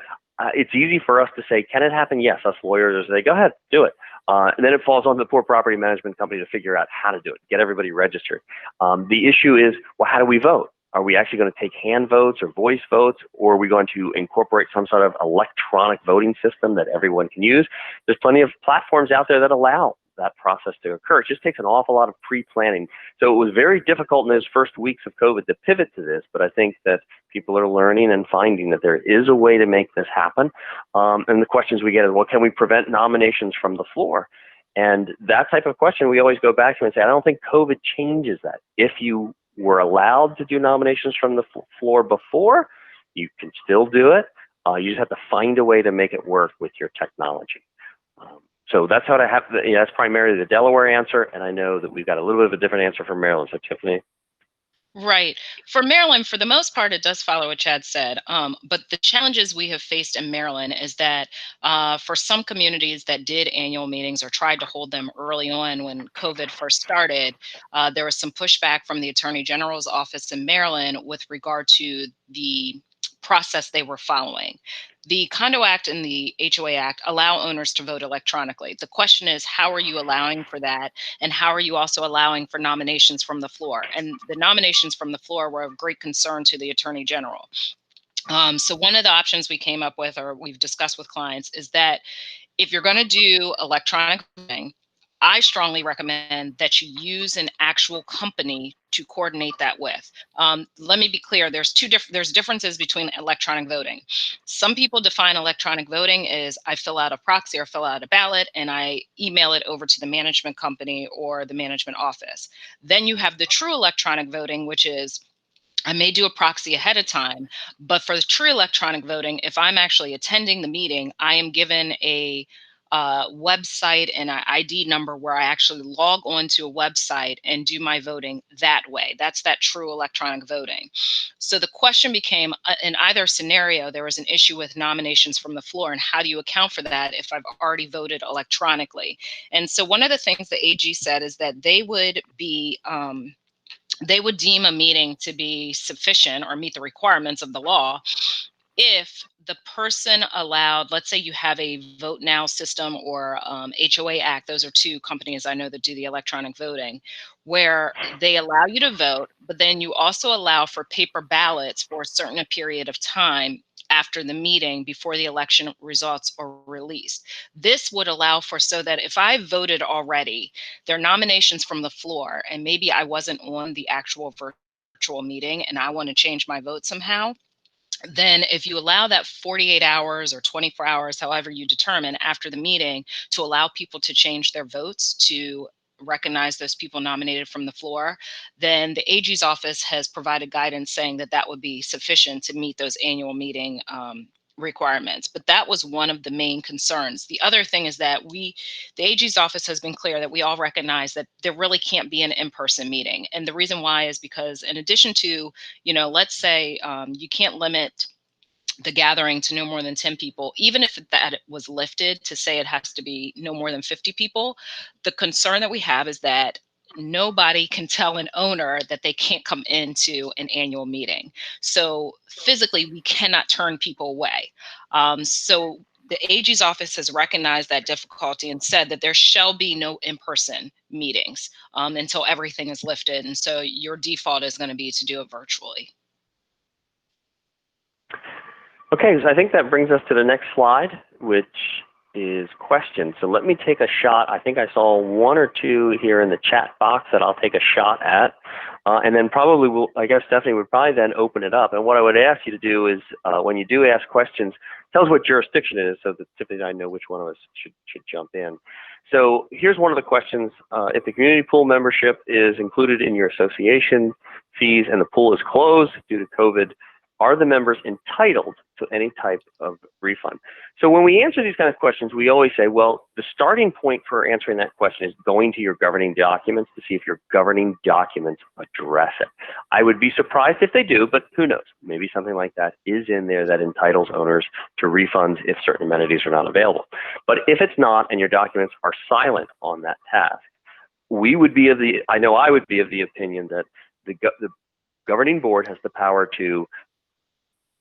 it's easy for us to say, can it happen? Yes, us lawyers say, go ahead, do it. And then it falls on the poor property management company to figure out how to do it, get everybody registered. The issue is, well, how do we vote? Are we actually going to take hand votes or voice votes, or are we going to incorporate some sort of electronic voting system that everyone can use? There's plenty of platforms out there that allow that process to occur. It just takes an awful lot of pre-planning. So it was very difficult in those first weeks of COVID to pivot to this, but I think that people are learning and finding that there is a way to make this happen. And the questions we get is, well, can we prevent nominations from the floor? And that type of question we always go back to and say, I don't think COVID changes that. If you were allowed to do nominations from the floor before, you can still do it. You just have to find a way to make it work with your technology. So that's how I have. That's primarily the Delaware answer, and I know that we've got a little bit of a different answer from Maryland. So Tiffany. Right. For Maryland, for the most part, it does follow what Chad said. But the challenges we have faced in Maryland is that for some communities that did annual meetings or tried to hold them early on when COVID first started, there was some pushback from the Attorney General's office in Maryland with regard to the process they were following. The Condo Act and the HOA Act allow owners to vote electronically. The question is, how are you allowing for that? And how are you also allowing for nominations from the floor? And the nominations from the floor were of great concern to the Attorney General. So one of the options we came up with, or we've discussed with clients, is that if you're going to do electronic voting, I strongly recommend that you use an actual company to coordinate that with. Let me be clear, there's differences between electronic voting. Some people define electronic voting as I fill out a proxy or fill out a ballot and I email it over to the management company or the management office. Then you have the true electronic voting, which is I may do a proxy ahead of time, but for the true electronic voting, if I'm actually attending the meeting, I am given a website and an ID number where I actually log on to a website and do my voting that way. That's that true electronic voting. So the question became, in either scenario, there was an issue with nominations from the floor, and how do you account for that if I've already voted electronically? And so one of the things the AG said is that they would deem a meeting to be sufficient or meet the requirements of the law if the person allowed, let's say you have a Vote Now system or HOA Act, those are two companies I know that do the electronic voting, where they allow you to vote, but then you also allow for paper ballots for a certain period of time after the meeting before the election results are released. This would allow for, so that if I voted already, there are nominations from the floor, and maybe I wasn't on the actual virtual meeting and I want to change my vote somehow, then if you allow that 48 hours or 24 hours, however you determine after the meeting, to allow people to change their votes to recognize those people nominated from the floor, then the AG's office has provided guidance saying that that would be sufficient to meet those annual meeting requirements. But that was one of the main concerns. The other thing is that the AG's office has been clear that we all recognize that there really can't be an in-person meeting. And the reason why is because in addition to, let's say you can't limit the gathering to no more than 10 people, even if that was lifted to say it has to be no more than 50 people, the concern that we have is that nobody can tell an owner that they can't come into an annual meeting. So physically, we cannot turn people away. So the AG's office has recognized that difficulty and said that there shall be no in-person meetings until everything is lifted. And so your default is going to be to do it virtually. Okay, so I think that brings us to the next slide, which is questions. So let me take a shot. I think I saw one or two here in the chat box that I'll take a shot at. And then probably I guess Stephanie would probably then open it up. And what I would ask you to do is, when you do ask questions, tell us what jurisdiction it is so that Tiffany and I know which one of us should jump in. So here's one of the questions. If the community pool membership is included in your association fees and the pool is closed due to COVID, are the members entitled to any type of refund? So when we answer these kind of questions, we always say, well, the starting point for answering that question is going to your governing documents to see if your governing documents address it. I would be surprised if they do, but who knows? Maybe something like that is in there that entitles owners to refunds if certain amenities are not available. But if it's not, and your documents are silent on that task, we would be I would be of the opinion that the governing board has the power to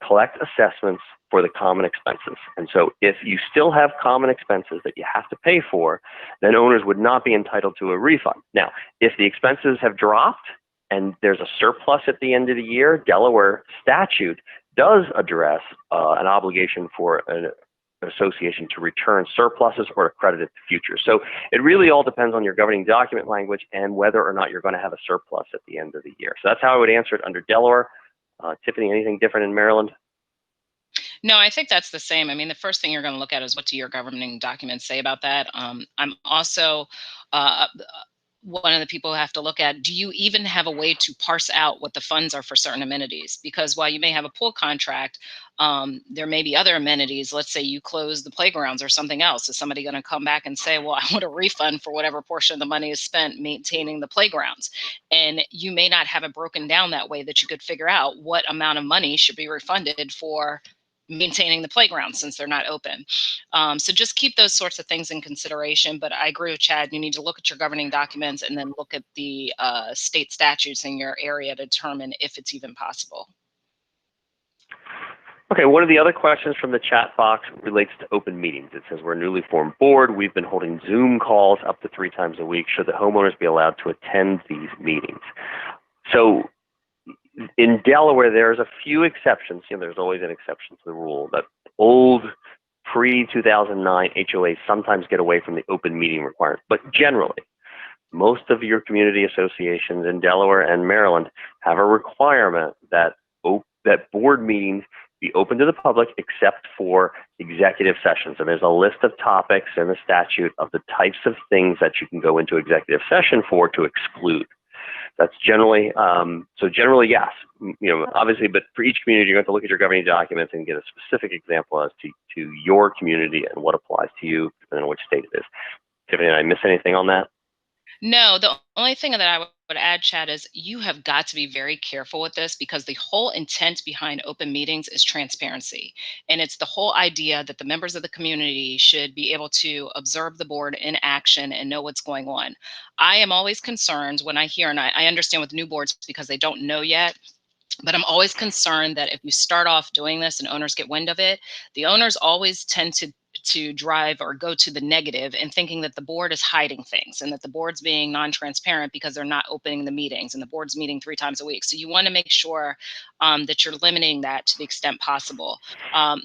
collect assessments for the common expenses. And so if you still have common expenses that you have to pay for, then owners would not be entitled to a refund. Now, if the expenses have dropped and there's a surplus at the end of the year, Delaware statute does address an obligation for an association to return surpluses or to credit it to future. So it really all depends on your governing document language and whether or not you're going to have a surplus at the end of the year. So that's how I would answer it under Delaware. Tiffany, anything different in Maryland? No, I think that's the same. I mean, the first thing you're going to look at is what do your governing documents say about that. I'm also one of the people who have to look at, do you even have a way to parse out what the funds are for certain amenities? Because while you may have a pool contract, there may be other amenities. Let's say you close the playgrounds or something else. Is somebody going to come back and say, well, I want a refund for whatever portion of the money is spent maintaining the playgrounds? And you may not have it broken down that way that you could figure out what amount of money should be refunded for maintaining the playground since they're not open. So just keep those sorts of things in consideration. But I agree with Chad, you need to look at your governing documents and then look at the state statutes in your area to determine if it's even possible. Okay, one of the other questions from the chat box relates to open meetings. It says, we're a newly formed board. We've been holding Zoom calls up to 3 times a week. Should the homeowners be allowed to attend these meetings? So in Delaware, there's a few exceptions. There's always an exception to the rule that old pre-2009 HOAs sometimes get away from the open meeting requirement. But generally, most of your community associations in Delaware and Maryland have a requirement that board meetings be open to the public except for executive sessions. And there's a list of topics in the statute of the types of things that you can go into executive session for to exclude. That's generally, so generally, yes, obviously, but for each community, you're going to look at your governing documents and get a specific example as to your community and what applies to you, depending on which state it is. Tiffany, did I miss anything on that? No, the only thing that I would add, Chad, is you have got to be very careful with this because the whole intent behind open meetings is transparency. And it's the whole idea that the members of the community should be able to observe the board in action and know what's going on. I am always concerned when I hear, and I understand with new boards because they don't know yet, but I'm always concerned that if you start off doing this and owners get wind of it, the owners always tend to drive or go to the negative and thinking that the board is hiding things and that the board's being non-transparent because they're not opening the meetings and the board's meeting 3 times a week. So you want to make sure that you're limiting that to the extent possible.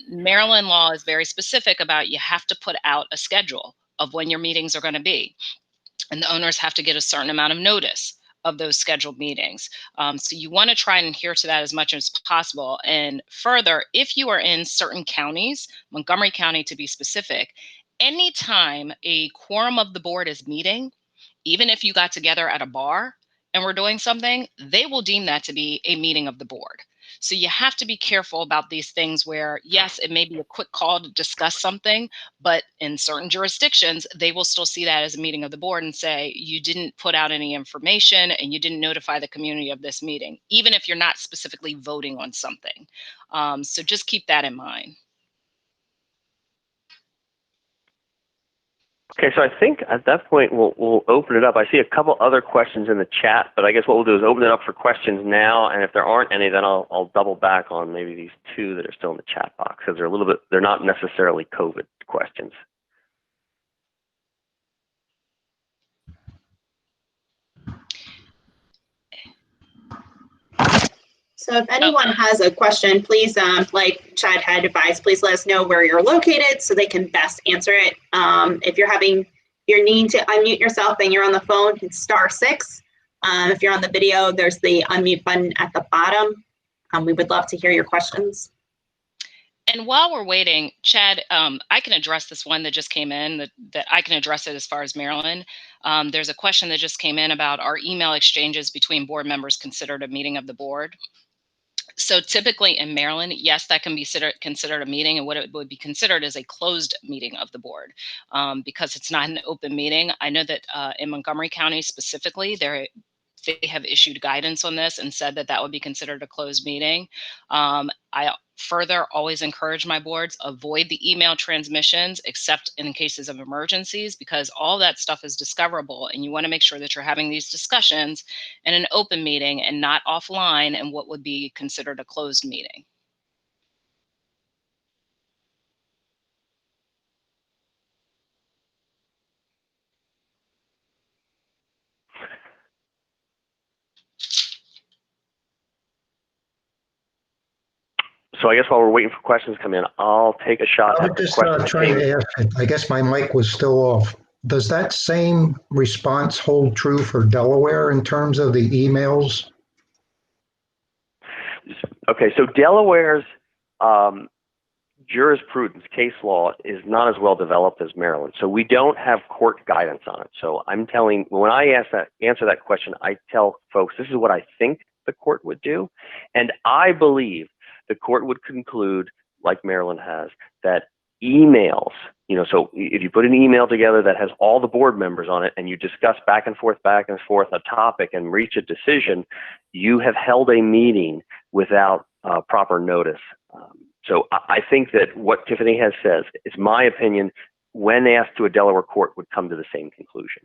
Maryland law is very specific about you have to put out a schedule of when your meetings are going to be. And the owners have to get a certain amount of notice of those scheduled meetings. So you want to try and adhere to that as much as possible. And further, if you are in certain counties, Montgomery County to be specific, anytime a quorum of the board is meeting, even if you got together at a bar and we're doing something, they will deem that to be a meeting of the board. So you have to be careful about these things where, yes, it may be a quick call to discuss something, but in certain jurisdictions, they will still see that as a meeting of the board and say, you didn't put out any information and you didn't notify the community of this meeting, even if you're not specifically voting on something. So just keep that in mind. Okay, so I think at that point we'll open it up. I see a couple other questions in the chat, but I guess what we'll do is open it up for questions now, and if there aren't any, then I'll double back on maybe these 2 that are still in the chat box because they're not necessarily COVID questions. So if anyone has a question, please, like Chad had advised, please let us know where you're located so they can best answer it. If you're having your need to unmute yourself and you're on the phone, it's *6. If you're on the video, there's the unmute button at the bottom. We would love to hear your questions. And while we're waiting, Chad, I can address this one that just came in, that I can address it as far as Maryland. There's a question that just came in about, are email exchanges between board members considered a meeting of the board? So typically in Maryland, yes, that can be considered a meeting, and what it would be considered is a closed meeting of the board, because it's not an open meeting. I know that in Montgomery County specifically, they have issued guidance on this and said that that would be considered a closed meeting. I further always encourage my boards, avoid the email transmissions except in cases of emergencies, because all that stuff is discoverable, and you want to make sure that you're having these discussions in an open meeting and not offline in what would be considered a closed meeting. So I guess while we're waiting for questions to come in, I'll take a shot I at was the just question. trying to ask, I guess my mic was still off. Does that same response hold true for Delaware in terms of the emails? Okay, so Delaware's jurisprudence, case law, is not as well developed as Maryland. So we don't have court guidance on it. So I'm telling, when I answer that question, I tell folks, this is what I think the court would do. And I believe the court would conclude, like Maryland has, that emails, so if you put an email together that has all the board members on it and you discuss back and forth a topic and reach a decision, you have held a meeting without proper notice. So I think that what Tiffany has said is my opinion, when asked to a Delaware court, would come to the same conclusion.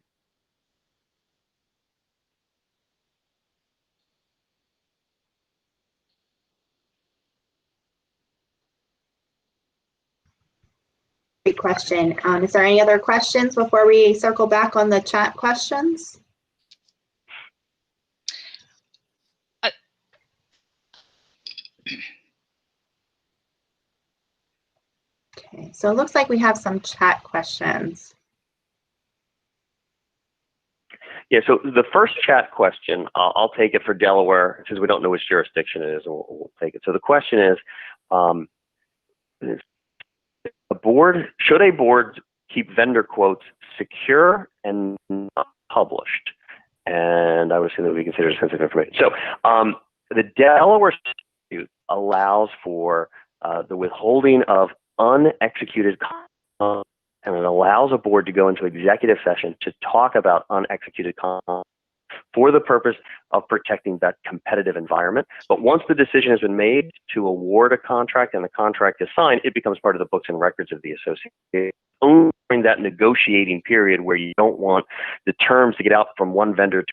Great question. Is there any other questions before we circle back on the chat questions? Okay, so it looks like we have some chat questions. Yeah, so the first chat question, I'll take it for Delaware, since we don't know which jurisdiction it is, and we'll take it. So the question is, should a board keep vendor quotes secure and not published? And I would assume that we consider sensitive information. So the Delaware statute allows for the withholding of unexecuted content, and it allows a board to go into executive session to talk about unexecuted content for the purpose of protecting that competitive environment. But once the decision has been made to award a contract and the contract is signed, it becomes part of the books and records of the association. Only during that negotiating period where you don't want the terms to get out from one vendor to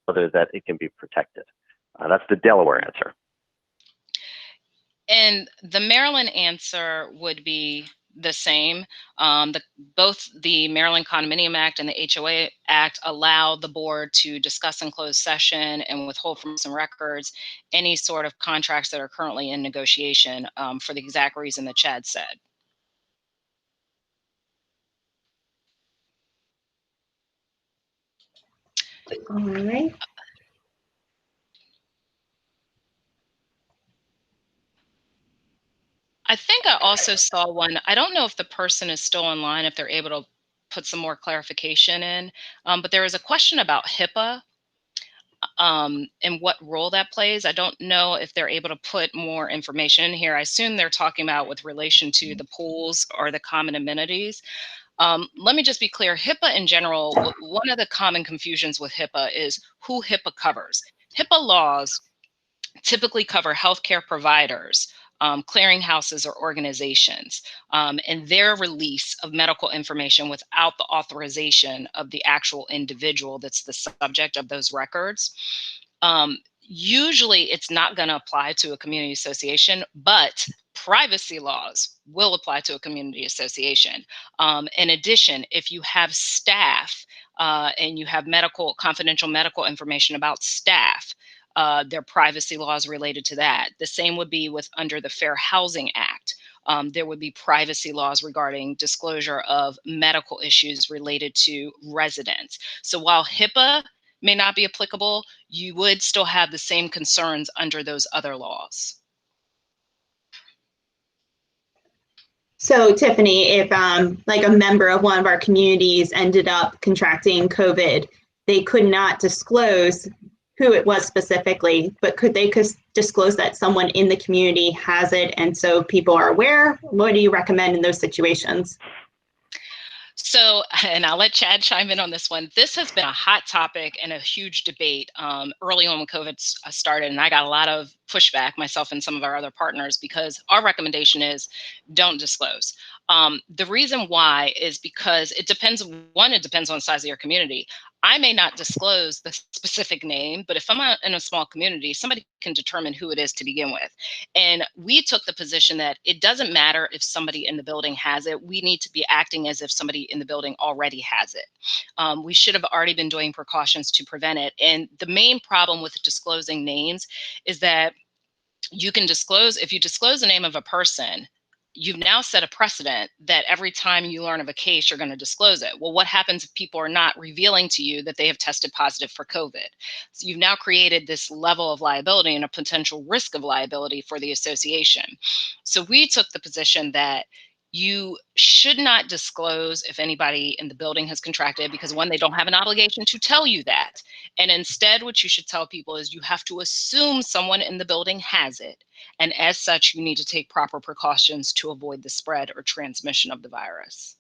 another, that it can be protected. That's the Delaware answer. And the Maryland answer would be the same. Both the Maryland Condominium Act and the HOA Act allow the board to discuss in closed session and withhold from some records any sort of contracts that are currently in negotiation, for the exact reason that Chad said. All right. I think I also saw one. I don't know if the person is still online, if they're able to put some more clarification in, but there is a question about HIPAA and what role that plays. I don't know if they're able to put more information in here. I assume they're talking about with relation to the pools or the common amenities. Let me just be clear. HIPAA in general, one of the common confusions with HIPAA is who HIPAA covers. HIPAA laws typically cover healthcare providers, clearinghouses or organizations, and their release of medical information without the authorization of the actual individual that's the subject of those records. Usually it's not going to apply to a community association, but privacy laws will apply to a community association. In addition, if you have staff and you have confidential medical information about staff, there are privacy laws related to that. The same would be with under the Fair Housing Act. There would be privacy laws regarding disclosure of medical issues related to residents. So while HIPAA may not be applicable, you would still have the same concerns under those other laws. So Tiffany, if like a member of one of our communities ended up contracting COVID, they could not disclose who it was specifically, but could they disclose that someone in the community has it and so people are aware? What do you recommend in those situations? So, and I'll let Chad chime in on this one. This has been a hot topic and a huge debate early on when COVID started, and I got a lot of pushback, myself and some of our other partners, because our recommendation is don't disclose. The reason why is because it depends, it depends on the size of your community. I may not disclose the specific name, but if I'm in a small community, somebody can determine who it is to begin with. And we took the position that it doesn't matter if somebody in the building has it. We need to be acting as if somebody in the building already has it. We should have already been doing precautions to prevent it. And the main problem with disclosing names is that you can disclose, if you disclose the name of a person, you've now set a precedent that every time you learn of a case, you're going to disclose it. Well, what happens if people are not revealing to you that they have tested positive for COVID? So you've now created this level of liability and a potential risk of liability for the association. So we took the position that you should not disclose if anybody in the building has contracted, because one, they don't have an obligation to tell you that. And instead, what you should tell people is you have to assume someone in the building has it. And as such, you need to take proper precautions to avoid the spread or transmission of the virus.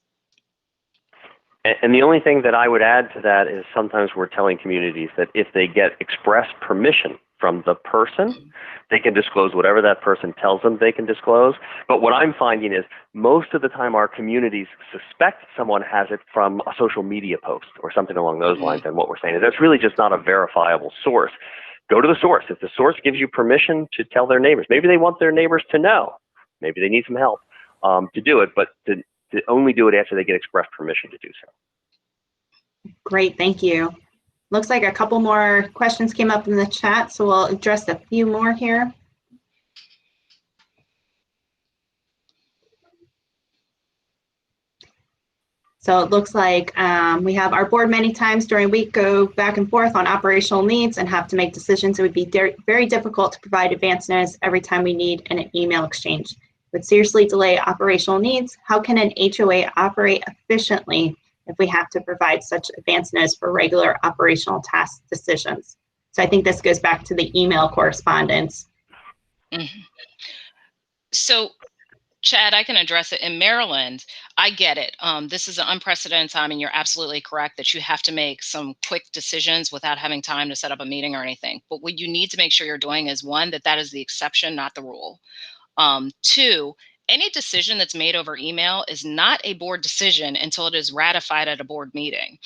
And the only thing that I would add to that is sometimes we're telling communities that if they get express permission from the person, they can disclose whatever that person tells them they can disclose. But what I'm finding is most of the time our communities suspect someone has it from a social media post or something along those lines. And what we're saying is that's really just not a verifiable source. Go to the source. If the source gives you permission to tell their neighbors, maybe they want their neighbors to know, maybe they need some help to do it, but to only do it after they get express permission to do so. Great, thank you. Looks like a couple more questions came up in the chat, so we'll address a few more here. So it looks like we have our board many times during week go back and forth on operational needs and have to make decisions. It would be very difficult to provide advance notice every time we need an email exchange. It would seriously delay operational needs. How can an HOA operate efficiently if we have to provide such advance notice for regular operational task decisions? So I think this goes back to the email correspondence. Mm-hmm. So Chad, I can address it. In Maryland, I get it. This is an unprecedented time, and you're absolutely correct that you have to make some quick decisions without having time to set up a meeting or anything. But what you need to make sure you're doing is, one, that is the exception, not the rule. Two, any decision that's made over email is not a board decision until it is ratified at a board meeting.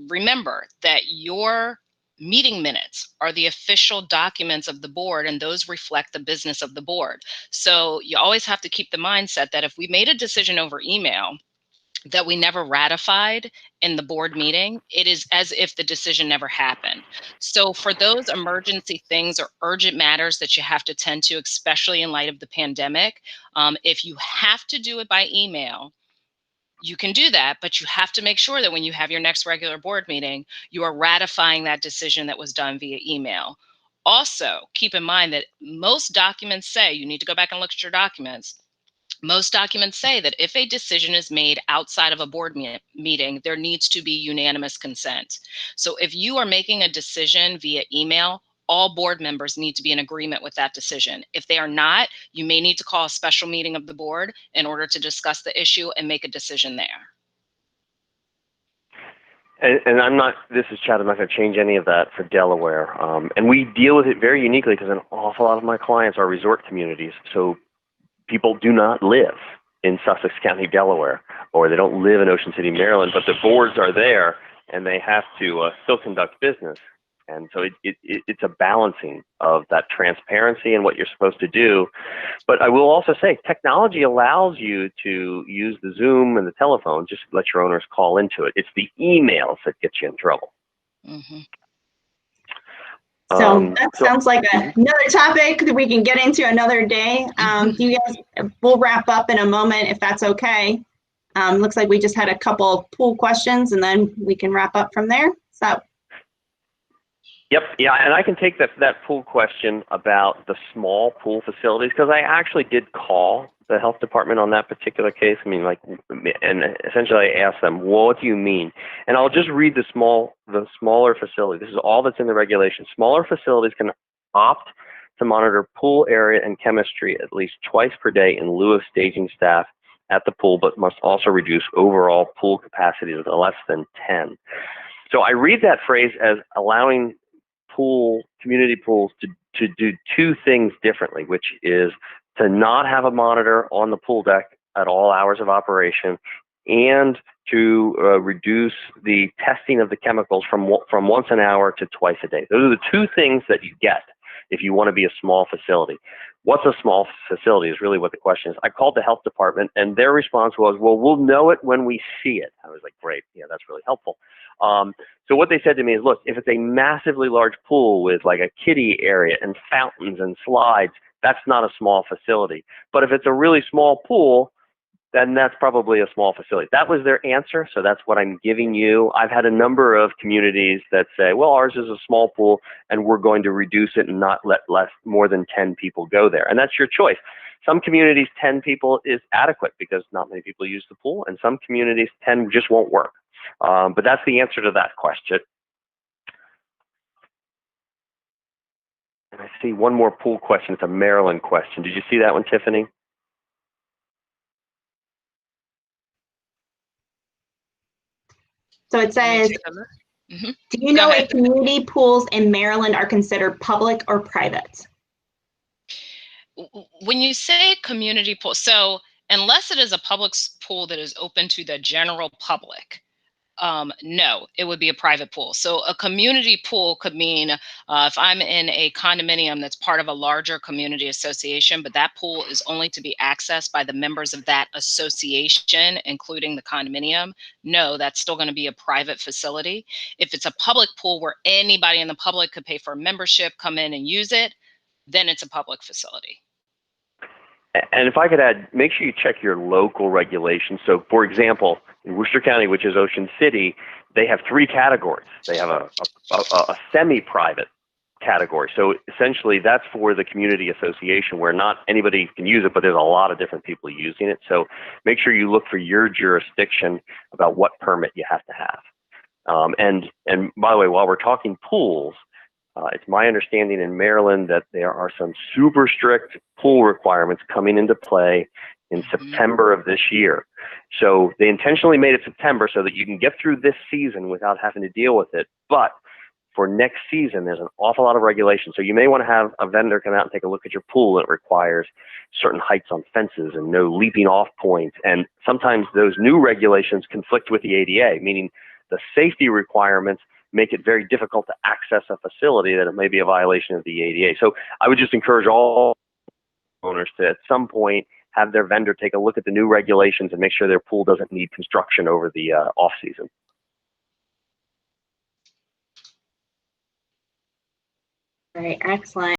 Remember that your meeting minutes are the official documents of the board, and those reflect the business of the board. So you always have to keep the mindset that if we made a decision over email that we never ratified in the board meeting, it is as if the decision never happened. So for those emergency things or urgent matters that you have to tend to, especially in light of the pandemic, if you have to do it by email, you can do that, but you have to make sure that when you have your next regular board meeting, you are ratifying that decision that was done via email. Also, keep in mind that most documents say, you need to go back and look at your documents. Most documents say that if a decision is made outside of a board meeting, there needs to be unanimous consent. So if you are making a decision via email, all board members need to be in agreement with that decision. If they are not, you may need to call a special meeting of the board in order to discuss the issue and make a decision there. And I'm not, this is Chad, I'm not going to change any of that for Delaware. And we deal with it very uniquely because an awful lot of my clients are resort communities. So people do not live in Sussex County, Delaware, or they don't live in Ocean City, Maryland, but the boards are there and they have to still conduct business. And so it's a balancing of that transparency and what you're supposed to do. But I will also say technology allows you to use the Zoom and the telephone, just let your owners call into it. It's the emails that get you in trouble. Mm-hmm. So that sounds like another topic that we can get into another day. You guys, we'll wrap up in a moment if that's okay. Looks like we just had a couple pool questions and then we can wrap up from there. So Yep, yeah, and I can take that pool question about the small pool facilities, because I actually did call the health department on that particular case. I mean, and essentially I asked them, well, what do you mean? And I'll just read the smaller facility. This is all that's in the regulation. Smaller facilities can opt to monitor pool area and chemistry at least twice per day in lieu of staging staff at the pool, but must also reduce overall pool capacity to less than 10. So I read that phrase as allowing community pools to do two things differently, which is to not have a monitor on the pool deck at all hours of operation, and to reduce the testing of the chemicals from once an hour to twice a day. Those are the two things that you get if you want to be a small facility. What's a small facility is really what the question is. I called the health department, and their response was, well, we'll know it when we see it. I was like, great, yeah, that's really helpful. So what they said to me is, look, if it's a massively large pool with like a kiddie area and fountains and slides, that's not a small facility. But if it's a really small pool, then that's probably a small facility. That was their answer, so that's what I'm giving you. I've had a number of communities that say, well, ours is a small pool, and we're going to reduce it and not let more than 10 people go there. And that's your choice. Some communities, 10 people is adequate because not many people use the pool, and some communities, 10 just won't work. But that's the answer to that question. And I see one more pool question. It's a Maryland question. Did you see that one, Tiffany? So it says, Mm-hmm. do you know if community pools in Maryland are considered public or private? When you say community pool, so unless it is a public pool that is open to the general public, no, it would be a private pool. So a community pool could mean if I'm in a condominium that's part of a larger community association, but that pool is only to be accessed by the members of that association, including the condominium, no, that's still going to be a private facility. If it's a public pool where anybody in the public could pay for a membership, come in and use it, then it's a public facility. And if I could add, make sure you check your local regulations. So, for example, in Worcester County, which is Ocean City, they have 3 categories. They have a semi-private category. So essentially, that's for the community association where not anybody can use it, but there's a lot of different people using it. So make sure you look for your jurisdiction about what permit you have to have. And by the way, while we're talking pools, it's my understanding in Maryland that there are some super strict pool requirements coming into play in September of this year. So they intentionally made it September so that you can get through this season without having to deal with it. But for next season, there's an awful lot of regulations. So you may want to have a vendor come out and take a look at your pool that requires certain heights on fences and no leaping off points. And sometimes those new regulations conflict with the ADA, meaning the safety requirements make it very difficult to access a facility that it may be a violation of the ADA. So I would just encourage all owners to at some point have their vendor take a look at the new regulations and make sure their pool doesn't need construction over the off season. All right, excellent.